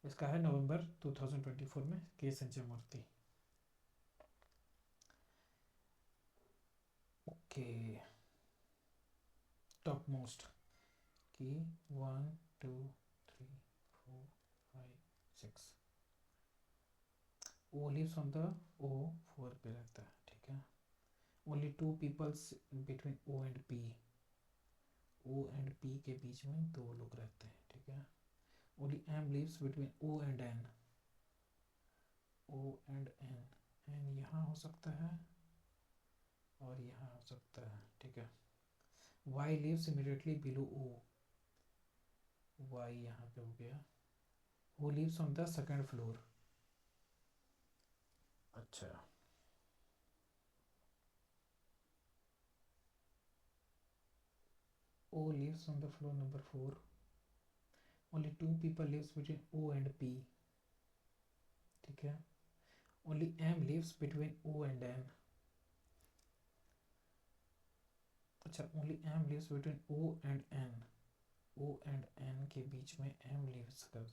इसका है नवंबर 2024 में के संजय मूर्ति. ओके, टॉप मोस्ट की 1 2 3 4 5 6. O lives on the O4 पे रहता है. ठीक है, only 2 peoples between O and P. O and P के बीच में 2 लोग रहते हैं. ठीक है, only M lives between O and N. O and N, N यहाँ हो सकता है और यहाँ हो सकता है. ठीक है, Y lives immediately below O. Y यहाँ पे हो गया. Who lives on the second floor? अच्छा, O lives on the floor number 4. Only 2 people lives between O and P. ठीक है, Only M lives between O and N. अच्छा, only M lives between O and N. O and N के बीच में M lives कर,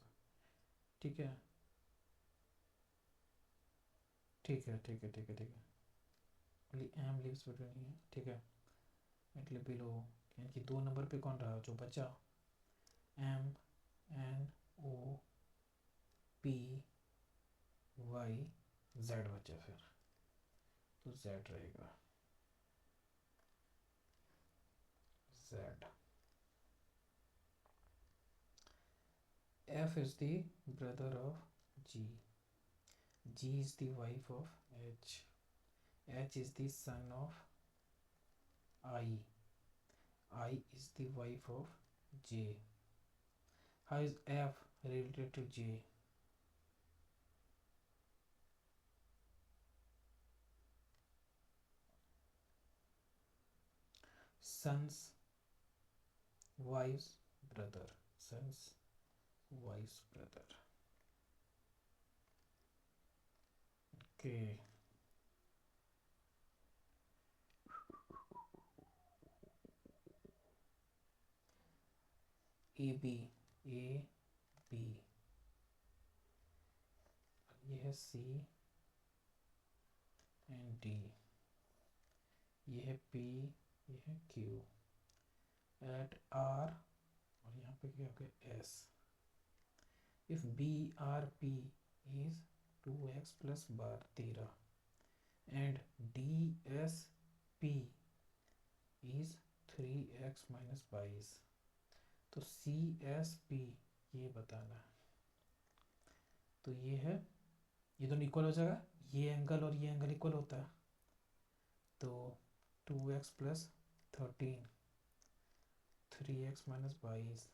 ठीक है ठीक है ठीक है ठीक है ठीक है, only M lives between ये, ठीक है। मतलब बिलो, यानी कि 2 नंबर पे कौन रहा जो बचा, M N O P Y Z बचा, फिर तो Z रहेगा, Z। F is the brother of G. G is the wife of H. H is the son of I. I is the wife of J. How is F related to J? Son's wife's brother. Son's wife's brother. Okay. A B A B, ये है C and D, ये है P, ये है Q, at R, और यहाँ पे क्या हो गया S। If BRP is 2x plus bar 13 and DSP is 3x minus 22, तो CSP ये बताना है। तो ये है, ये दोनों इक्वल हो जाएगा, ये एंगल और ये एंगल इक्वल होता है, तो 2x प्लस 13, 3x माइनस 22,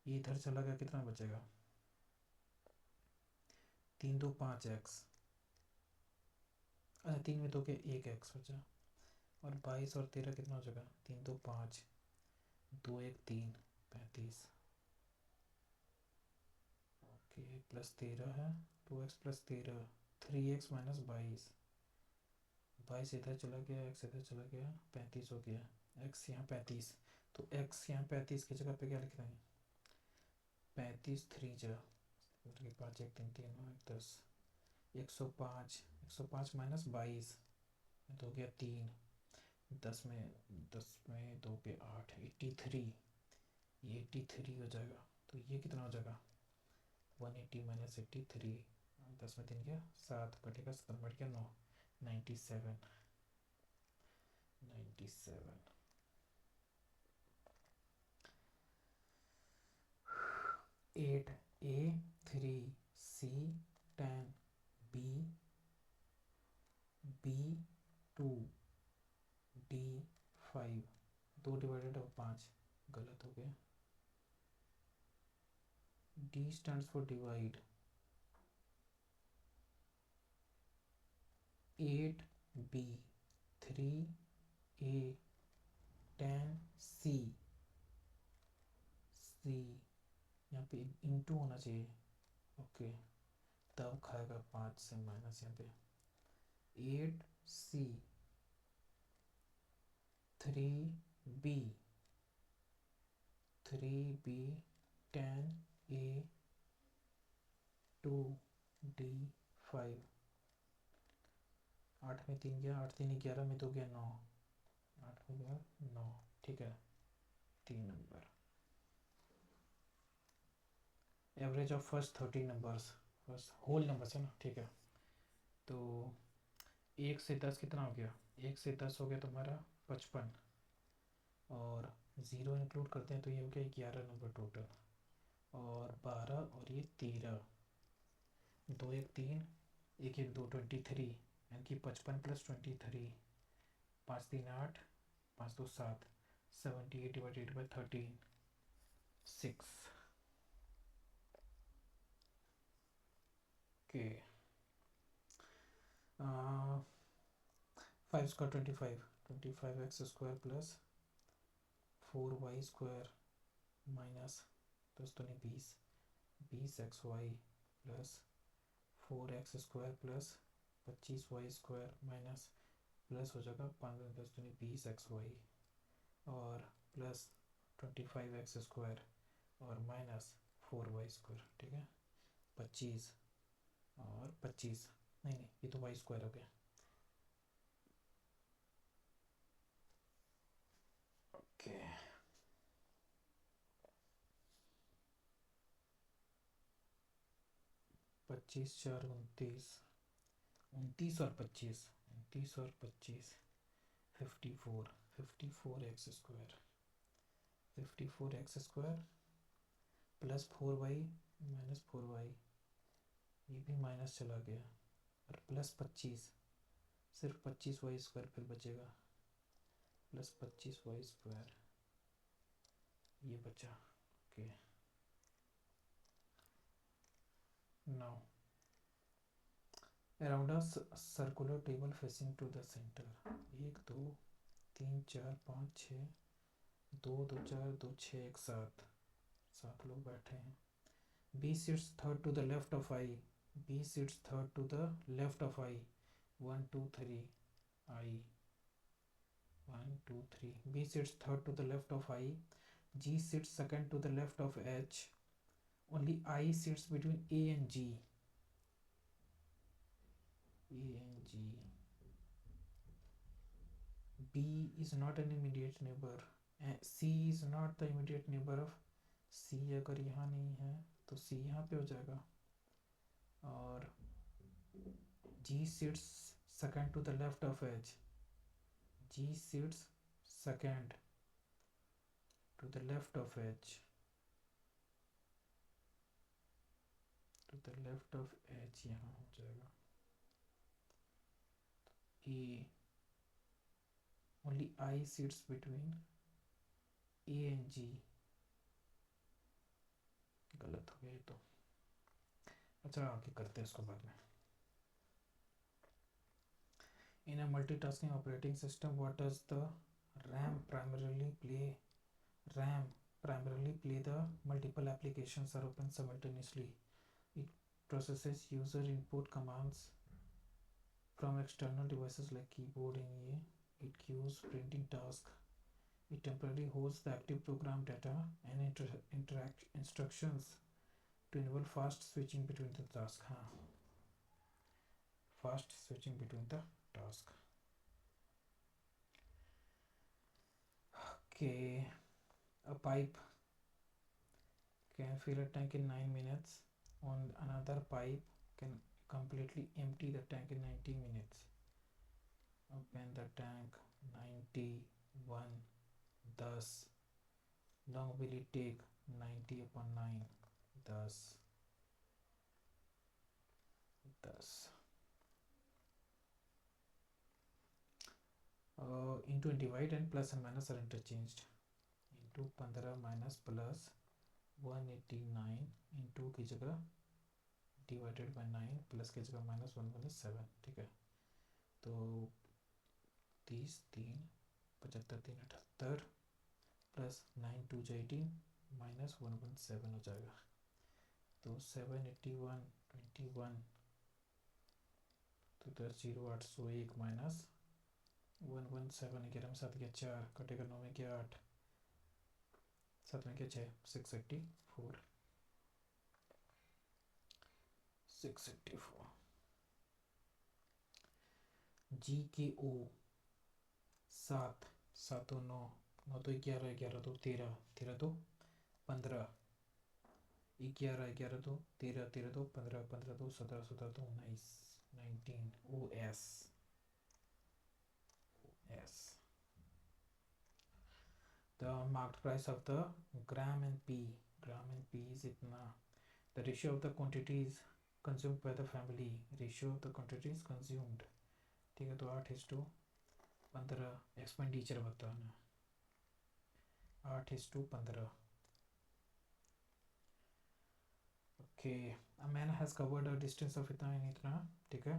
ये इधर चला गया, कितना बचेगा, 3 2 5x, अच्छा 3 में 2 के 1x बचा, और 22 और 13 कितना हो जाएगा, 3 2 5, 2 1 3 35, ओके प्लस 13 है, 2x प्लस 13, 3x माइनस 22, 22 इधर चला गया, x इधर चला गया, 35 हो गया, x यहाँ 35, तो x यहाँ 35 की जगह पे क्या लिख रहे हैं, 35 3 जा 5 1 3 3 9 10, 105 माइनस 22 तो हो गया 3, 10 में 2 पे 8, 83, ये 83 हो जाएगा, तो ये कितना हो जाएगा, 180 माइनस 83, 10 में 3 गया 7, कटेगा 7 बढ़ गया 9, 97, 8 A 3 C 10 B B 2 D 5, 2 divided 5 गलत हो गया, D stands for divide, 8 B 3 A 10 C, यहाँ पे इंटू होना चाहिए, ओके तब खाएगा 5 से माइनस, यहाँ पे 8 C 3 B 10 A 2 D 5, 8 में 3 गया, 8 3 11 में 2 गया 9, 8 में गया 9, ठीक है 3 number. Average of first 30 numbers, first whole numbers है ना, ठीक है। तो 1 से 10 कितना हो गया, 1 से 10 हो गया तुम्हारा 55, और 0 इंक्लूड करते हैं तो ये हो गया 11 नंबर टोटल, और 12 और ये 13, 2 1 3 1 1 2 23, यानी कि 55 plus 23, 5 3 8 5 2 7, 78 divided by 13 6, okay 5 square 25 x square plus 4y square minus 10 20 20 xy plus 4x² plus 25y² minus plus हो जाएगा 5 प्लस 20xy और प्लस 25x² और माइनस 4y²। ठीक है, 25 और 25, नहीं नहीं ये तो y² हो गया। ओके, 25 4 29, 29 और 25, 29 और 25 54, 54x² 54x² plus 4y minus 4y, ये भी माइनस चला गया, और प्लस 25, सिर्फ 25y² फिर बचेगा, प्लस 25y², ये बचा। Okay, now around a circular table facing to the centre, 1 2 3 4 5 6, 2 2 4 2 6 1 7, 7 लोग बैठे हैं। B sits third to the left of I, B sits third to the left of I, 1 2 3 I, 1 2 3, B sits third to the left of I, G sits second to the left of H, only I sits between A and G, A and G, B is not an immediate neighbor, C is not the immediate neighbor of C, अगर यहाँ नहीं है तो C यहाँ पे हो जाएगा, और G sits second to the left of H, G sits second to the left of H, to the left of H यहाँ हो जाएगा, A, only I sits between A and G, गलत हो गया ये तो, अच्छा आगे करते हैं इसको बाद में। In a multitasking operating system, what does the RAM primarily play? RAM primarily play the multiple applications are open simultaneously. It processes user input commands from external devices like keyboard and ये. It queues printing task. It temporarily holds the active program data and instructions to enable fast switching between the tasks. हाँ, fast switching between the tasks. Okay, a pipe can fill a tank in 9 minutes. On another pipe can completely empty the tank in 90 minutes. Open the tank, 91, 10. Long will it take? 90 upon 9, 10, 10. Into and divide and plus and minus are interchanged. Into 15 minus plus 189 into की जगह divided by 9 plus की जगह minus 117। ठीक है, तो 30 3 75 3 78 plus 9 2 18 minus 117 हो जाएगा, तो 781 21, तो इधर 0 801 माइनस 117, 11 में 7 गया 4, कटेगा 9 में गया 8, 7 में गया 6, 684, 684। जी के ओ 7, 7 तो 9, 9 तो 11, 11 तो 13, 13 तो 15, 11, 11 तो 13, 13 तो 15, 15 तो 17, 17 तो 19, 19 O S S. The marked price of the gram and p is इतना, the ratio of the quantities consumed by the family, ratio of the quantities consumed। ठीक है, तो 8:15, एक्सपेंडिचर बताना 8:15। Okay, a man has covered a distance of इतना इतना। ठीक है,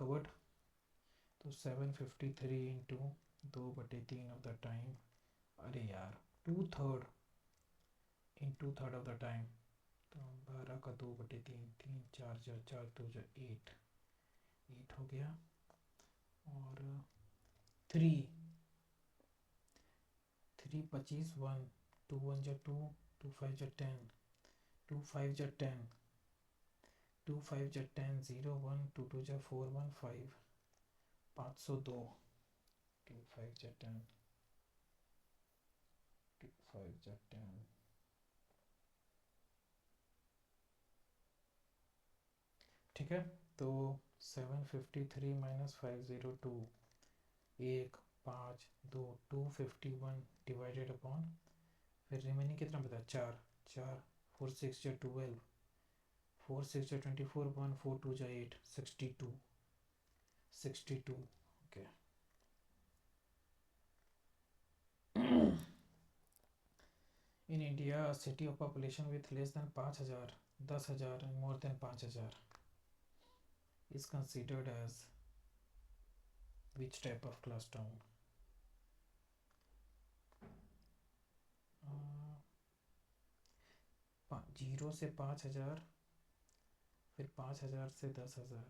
covered तो 753 इंटू 2/3 ऑफ द टाइम, अरे यार 2/3 इन 2/3 ऑफ द टाइम, तो 12 का 2/3, 3 चार चार चार दो जो 8, 8 हो गया। और 3, 3 25, 1, 2 1 जो 2, 2 5 जो 10, 2 5 जो 10, 2 5 जो 10, 0 1, 2 2 जो 4 1 5, 502, 2 5 जो 10, 2 5 जो 10। ठीक है, तो 753 माइनस 502, 1 5 2, 251 डिवाइडेड अपॉन, फिर रिमेनिंग कितना बता, 4 4, 4 6 जो 12, 4 6 जो 24, 1 4 2 जो 8, 62, 62। Okay. In India, a city of population with less than 5,000, 10,000 and more than 5,000 is considered as which type of class town? 0 से 5,000, फिर 5,000 से 10,000,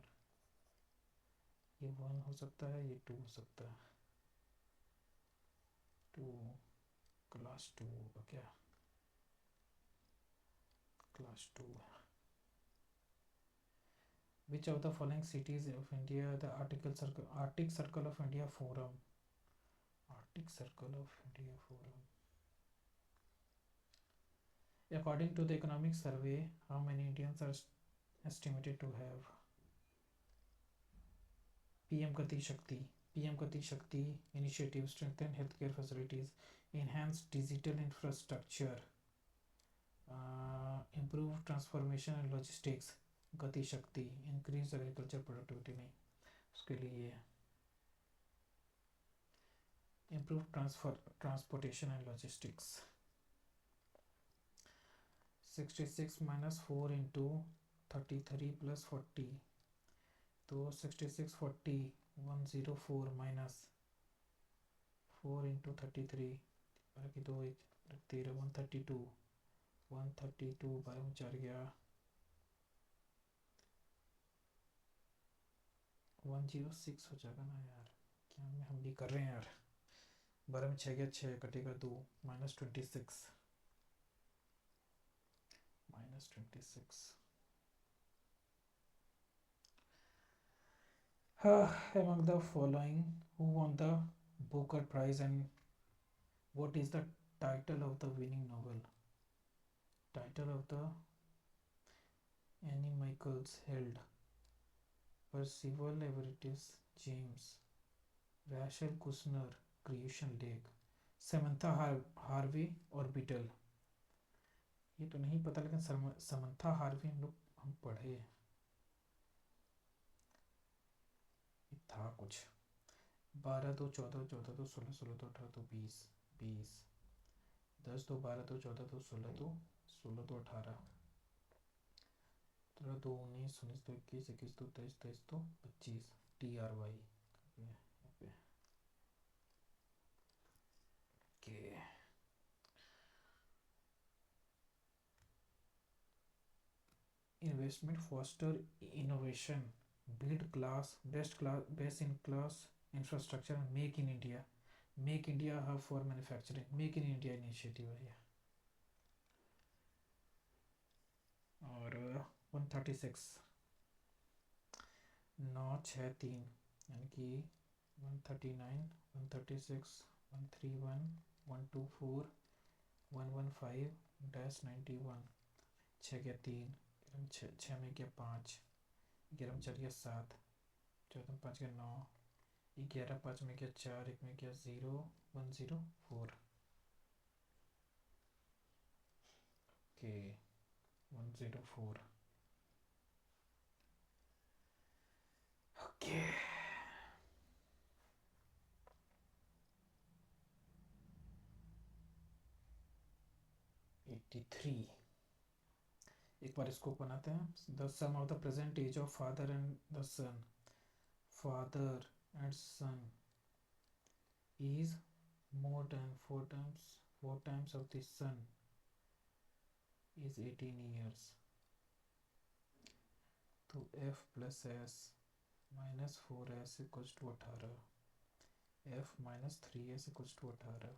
ये 1 हो सकता है, ये 2 हो सकता है। 2 क्लास 2 होगा क्या? Class 2। Which of the following cities of India the Arctic Circle of India Forum? Arctic Circle of India Forum. According to the economic survey, how many Indians are estimated to have? PM Gati Shakti. PM Gati Shakti initiative strengthen healthcare facilities, enhance digital infrastructure, improve transformation and logistics. Gati Shakti increase agriculture productivity, नहीं उसके लिए ये improve transportation and logistics. 66 minus 4 into 33 plus 40, तो 66 40 104 minus 4 into 33, बारह की 2 13, 132, 132 बारह में 4 गया 106 हो जाएगा ना यार, क्या हम नहीं कर रहे हैं यार। 12 में 6 गया 6 कटेगा 2, -26, -26। Among the following, who won the Booker Prize and what is the title of the winning novel? Title of the Annie Michaels held Percival Everettis James, Rachel Kushner Creation Lake, Samantha Harvey और beetle. ये तो नहीं पता, लेकिन Samantha Harvey हम पढ़े था कुछ। 12 2 14, 14 2 16, 16 2 18 2 20, 20 10 2 12 2 14 2 16 2 16 2 18, 13 2 19, 19 2 21, 21 2 23, 23 2 25, TRY। Okay. Investment foster innovation, build best in class infrastructure, make in India hub for manufacturing, make in India initiative है ये। और 136 9 6 3 यानी कि 139 136 131 124 115-91, 6 गया 3, 6 में गया 5, 11 में 4 गया 7, 14 में 5 गया 9, 11 5 में गया 4, 1 में गया 0 104। ओके 104। ओके 83। एक बार इसको बनाते हैं। The sum of the present age of father and the son, father and son is more than 4 times of the sun is 18 years. तो f plus s minus 4s equals to 18, f minus 3s equals to 18।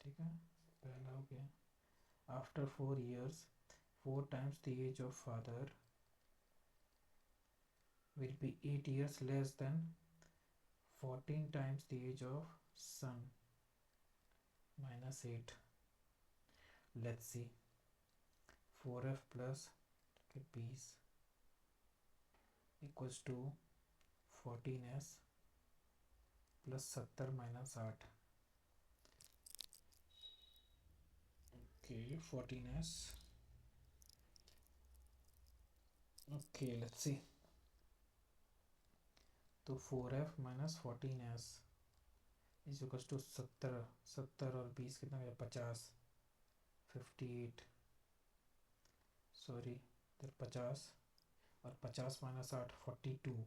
ठीक है, पहला हो गया। After 4 years 4 times the age of father will be 8 years less than 14 times the age of son minus 8। let's see, 4f plus 20 equals to 14s plus 70 minus 8। Okay 14s, okay let's see. तो 4f minus 14s is equals to 70, 70 और 20 कितना गया 50, 58 sorry इधर 50 और 50 minus 8 42।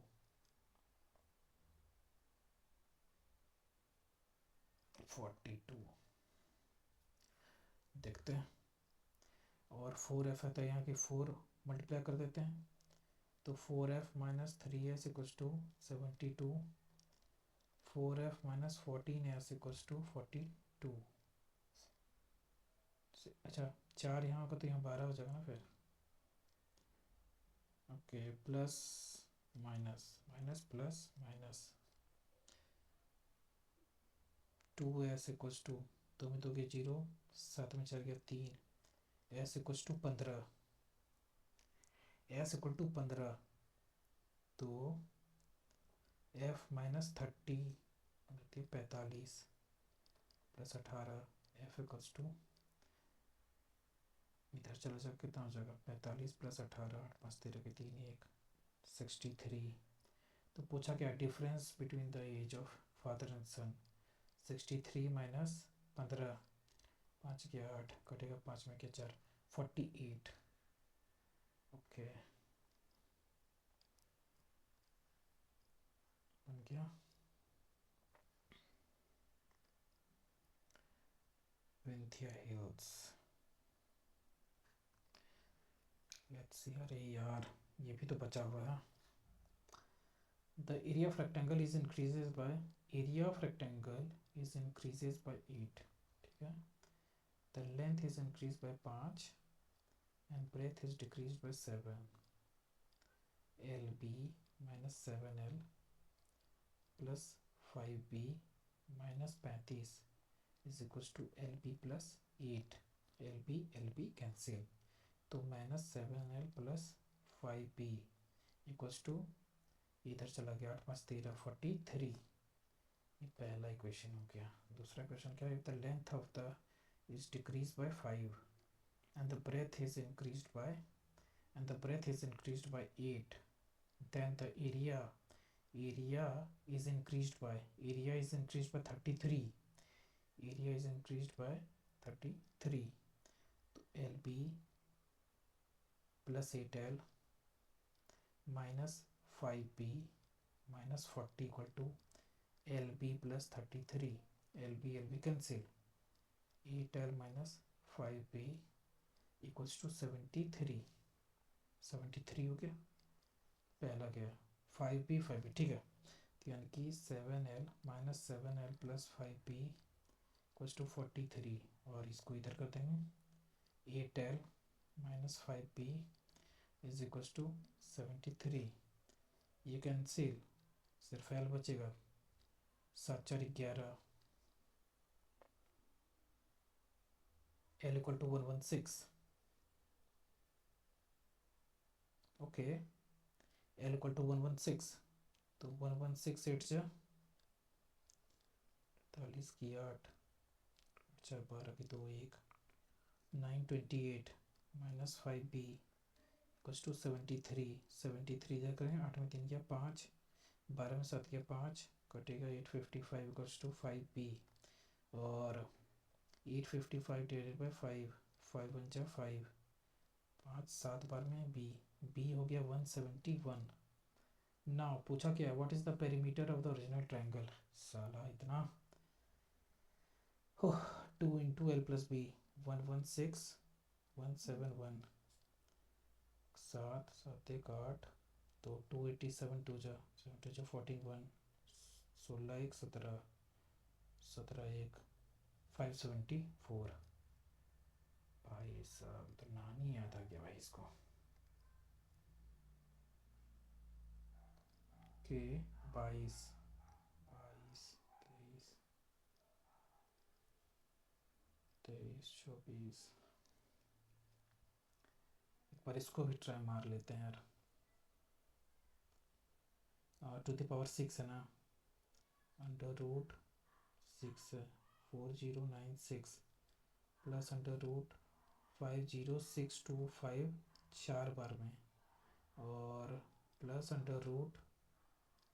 देखते हैं। और 4f है तो यहाँ की 4 मल्टीप्लाई कर देते हैं। तो 4f minus 3s equals to 72, 4f minus 14s equals to 42। अच्छा 4 यहाँ होगा तो यहाँ 12 हो जाएगा ना फिर। Okay plus minus minus plus minus 2s equals to 2 में 2 गया 0, 7 में 4 गया 3, s equals to 15, s equal to 15। तो f minus 30 45 plus 18, f equals to इधर चला जाए कितना हो जाएगा 45 प्लस 18, 8 5 13 के 3 1 63। तो पूछा क्या difference between the age of father and son. 63 minus 15, 5 के 8 कटेगा 5 में के 4 48। ओके बन गया। Vindhya hills, let's see. अरे यार ये भी तो बचा हुआ है। The area of rectangle is increases by, area of rectangle is increases by 8। ठीक है, the length is increase by 5 and breadth is decrease by 7। L B minus 7l plus 5b minus 35 is equals to L B plus 8। L B cancel, तो minus 7l plus 5b equals to इधर चला गया 8 5 13 43। ये पहला equation हो गया। दूसरा question क्या है, the length of the is decrease bye 5 and the breadth is increased by 8, then the area is increased by 33, area is increased by 33। तो LB plus 8l minus 5b minus 40 equal to LB plus 33। LB cancel, 8l minus 5b equals to 73। 73 हो गया, पहला गया 5b ठीक है। तो यानी कि 7l minus 7l plus 5b equals to 43। और इसको इधर कर देंगे 8l minus 5b is equals to 73। ये कैंसिल, सिर्फ l बचेगा, 7 4 11, l equal to 116। Okay l equal to 116, तो 116 8 जा 48 की 8 4 12 की 2 1 928 माइनस 5b इक्वल्स टू 73। 73 इधर करें, 8 में 3 गया 5, 12 में 7 गया 5 कटेगा 855 इक्वल्स टू 5b। और 855 डिवाइडेड बाई 5, 5 1 जा 5, 5 7 बार में b हो गया 171। नाउ पूछा क्या, what is the perimeter of the original triangle. साला इतना 2 इंटू एल प्लस बी 116 171, 7 7 1 8 तो 287 टू जा 41, 16 एक 17, 17 एक 574। भाई साहब तो नानी याद आ गया भाई इसको के 22, 22, 23, 23, 24। एक बार इसको भी ट्राई मार लेते हैं यार। टू द पावर 6 है ना, अंडर रूट 6 है, 4096 प्लस अंडर रूट 50625 4 बार में, और प्लस अंडर रूट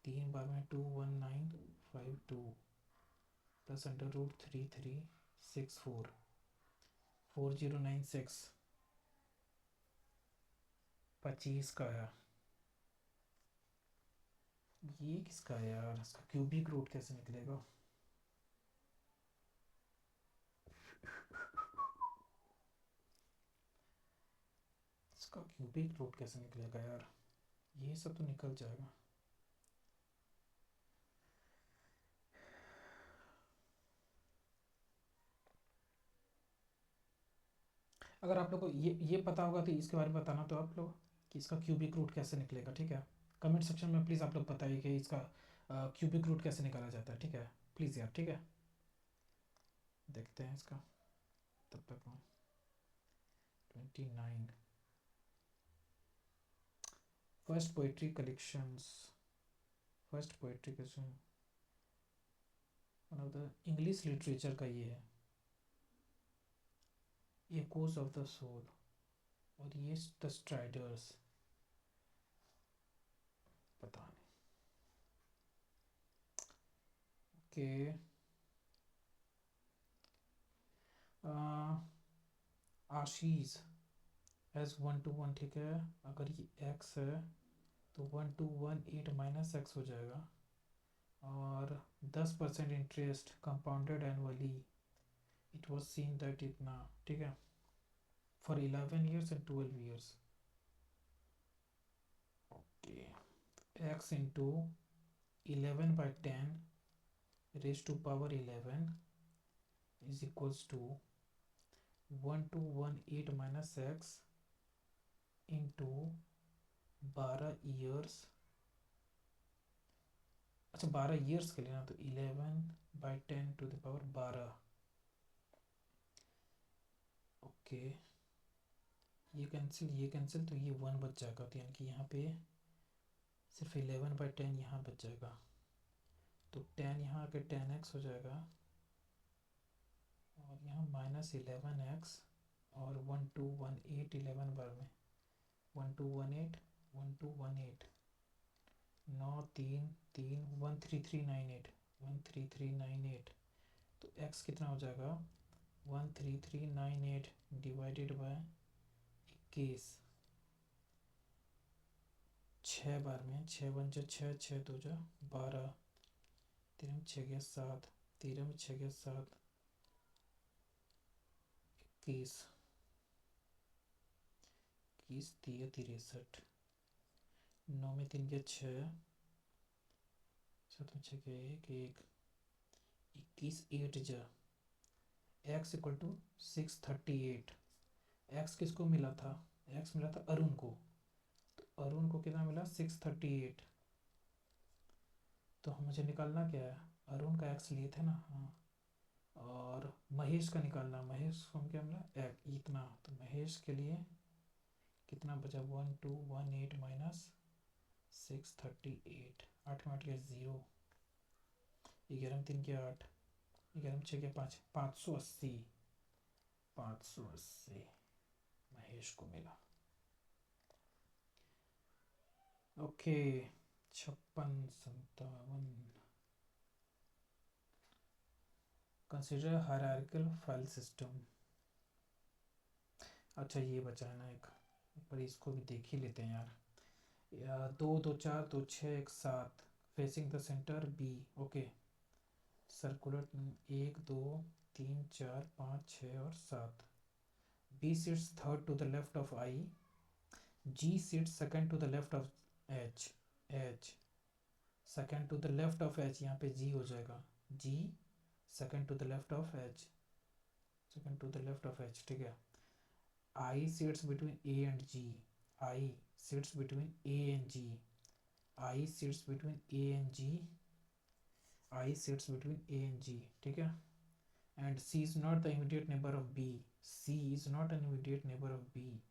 3 बार में 21952 प्लस अंडर रूट 3364 4096 25 का है। ये किसका है यार, इसका क्यूबिक रूट कैसे निकलेगा? इसका क्यूबिक रूट कैसे निकलेगा यार? ये सब तो निकल जाएगा। अगर आप लोग को ये पता होगा तो इसके बारे में बताना तो आप लोग कि इसका क्यूबिक रूट कैसे निकलेगा, ठीक है? कमेंट सेक्शन में प्लीज़ आप लोग बताइए कि इसका क्यूबिक रूट कैसे निकाला जाता है, ठीक है? प्लीज़ यार, ठीक है? देखते हैं इसका। तब तक 29 first poetry collections, first poetry collection मतलब इंग्लिश लिटरेचर का ये है, एकोज ऑफ द सोल, और ये द स्ट्राइडर्स, पता नहीं। ओके, आशीष एज 1 to 1, ठीक है? अगर ये x है तो 1 to 1 8 माइनस एक्स हो जाएगा, और 10% interest compounded annually, it was seen that इतना, ठीक है? For 11 years and 12 years। Okay, x into 11/10 raise to power 11 is equals to 1 to 1 8 minus x into 12 years. अच्छा, 12 ईयर्स के लिए ना, तो 11/10 टू द पावर 12। ओके, ये कैंसिल, तो ये 1 बच जाएगा, तो यानी कि यहाँ पे सिर्फ 11/10 यहाँ बच जाएगा, तो 10 यहाँ आके 10x हो जाएगा, और यहाँ -11x, और 1 2 1 8 11 बार में 1 2 1 8 1 2 1 8 9 3 3 13398 13398। तो x कितना हो जाएगा? 13398 डिवाइडेड बाय 21, 6 बार में, 6 1 जा 6, 6 2 जा 12, 3 6 गया 7, 13 में 6 गया 7, 21, 21 3 63, 9 में 3 गया 6, 7 में 6 गया 1 1, 21 8 जा x इक्वल टू 638। x किसको मिला था? x मिला था अरुण को, तो अरुण को कितना मिला? 638। तो मुझे निकालना क्या है? अरुण का x लिए थे ना, हाँ, और महेश का निकालना। महेश को क्या मिला? इतना, तो महेश के लिए कितना बचा? 1218 माइनस 638, 8 में 8 गया 0, 11 में 3 गया 8, 11 में 6 गया 5, 580, 580 महेश को मिला। Okay, 5657। Consider hierarchical file system. अच्छा, ये बचा है ना एक पर, इसको भी देख ही लेते हैं यार। 2 2 4 2 6 1 7 facing the centre B. Okay, circular 1 2 3 4 5 6 और 7। B sits third to the left of I, G sits second to the left of H, H, H second to the left of H, यहाँ पे जी हो जाएगा, G second to the left of H, second to the left of H, ठीक है। I sits between A and G, I sits between A and G, I sits between A and G, I sits between A and G, ठीक है। And C is not the immediate neighbour of B, C is not an immediate neighbour of B.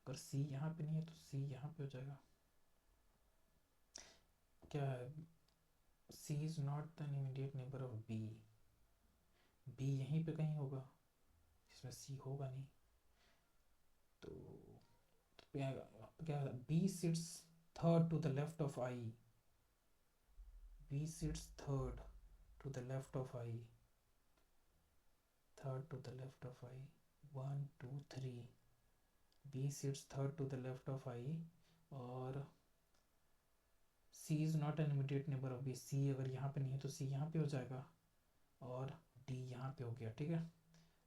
अगर C यहाँ पे नहीं है तो सी यहाँ पे हो जाएगा, क्या है, C is not the immediate neighbour of B, B यहीं पे कहीं होगा जिसमें सी होगा नहीं, तो क्या B sits third to the left of I, B sits third to the left of I, third to the left of I, 1 2 3, B sits third to the left of I, और C is not an immediate neighbour of B, C अगर यहाँ पे नहीं है तो सी यहाँ पे हो जाएगा, और डी यहाँ पे हो गया, ठीक है।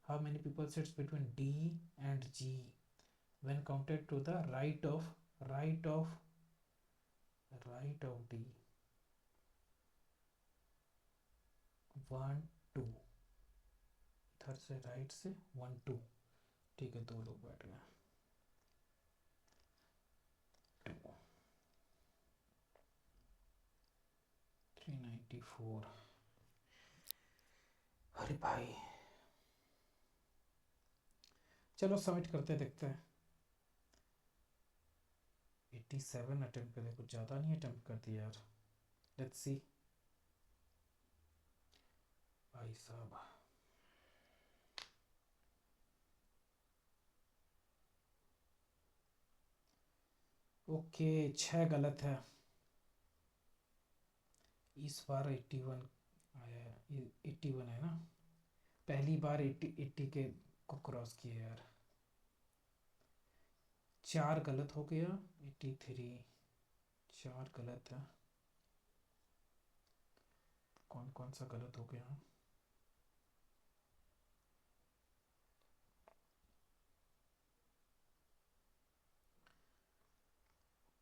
How many people sits between D and G when counted to the right of, right of, right of D, 1 2, इधर से राइट से 1 2, ठीक है, दो लोग बैठ गए। 394, अरे भाई चलो सबमिट करते देखते हैं। 87 अटेम्प्ट करे, कुछ ज़्यादा नहीं अटेम्प्ट कर दिया यार, लेट्स सी। भाई साहब ओके, 6 गलत है इस बार। 81 आया है, 81 है ना, पहली बार 80 के को क्रॉस किया यार। 4 गलत हो गया, 83, 4 गलत है, कौन कौन सा गलत हो गया।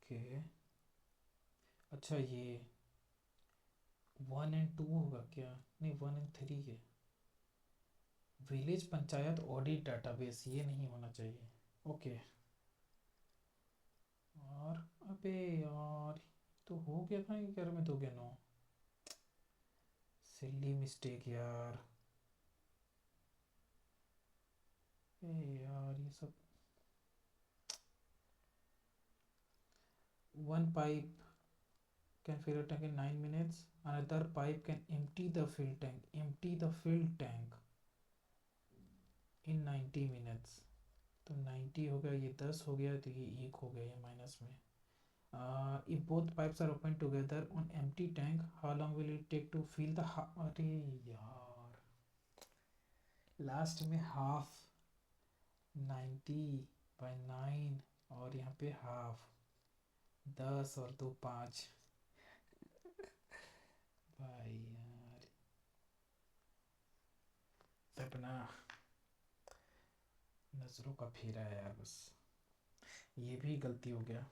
ओके अच्छा, ये 1 एंड 2 होगा क्या, नहीं 1 एंड 3 है। विलेज पंचायत ऑडिट डाटाबेस, ये नहीं होना चाहिए, ओके। और अबे यार तो हो गया था, 11 में तो हो गया 9, सिली मिस्टेक यार, ए यार ये सब। 1 pipe can fill a tank in 9 minutes, another pipe can empty the fill tank, empty the fill tank in 90 minutes, तो 90 हो गया, ये 10 हो गया, तो ये 1 हो गया, ये माइनस में। if both pipes are open together on empty tank, how long will it take to fill the अरे यार लास्ट में हाफ, 90/9, और यहाँ पे हाफ 10 और 2 5, भाई यार अपना नजरों का फेरा है यार, बस ये भी गलती हो गया,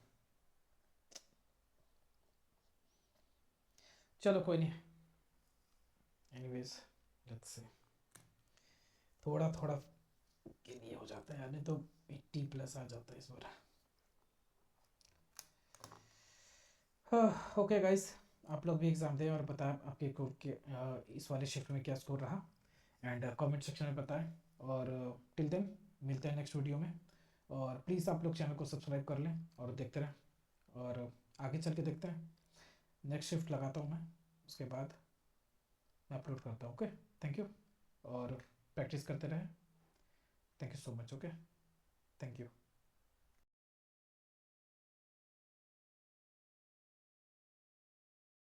चलो कोई नहीं। एनीवेज लेट्स से थोड़ा थोड़ा के लिए हो जाता है, नहीं तो 80 प्लस आ जाता है इस बार। ओके गाइस, आप लोग भी एग्ज़ाम दें और बताएं आपके के इस वाले शिफ्ट में क्या स्कोर रहा, एंड कमेंट सेक्शन में बताएं। और टिल देन मिलते हैं नेक्स्ट वीडियो में, और प्लीज़ आप लोग चैनल को सब्सक्राइब कर लें और देखते रहें, और आगे चल के देखते हैं। नेक्स्ट शिफ्ट लगाता हूँ मैं, उसके बाद मैं अपलोड करता हूँ। ओके, थैंक यू, और प्रैक्टिस करते रहें। Thank you so much. Okay, thank you.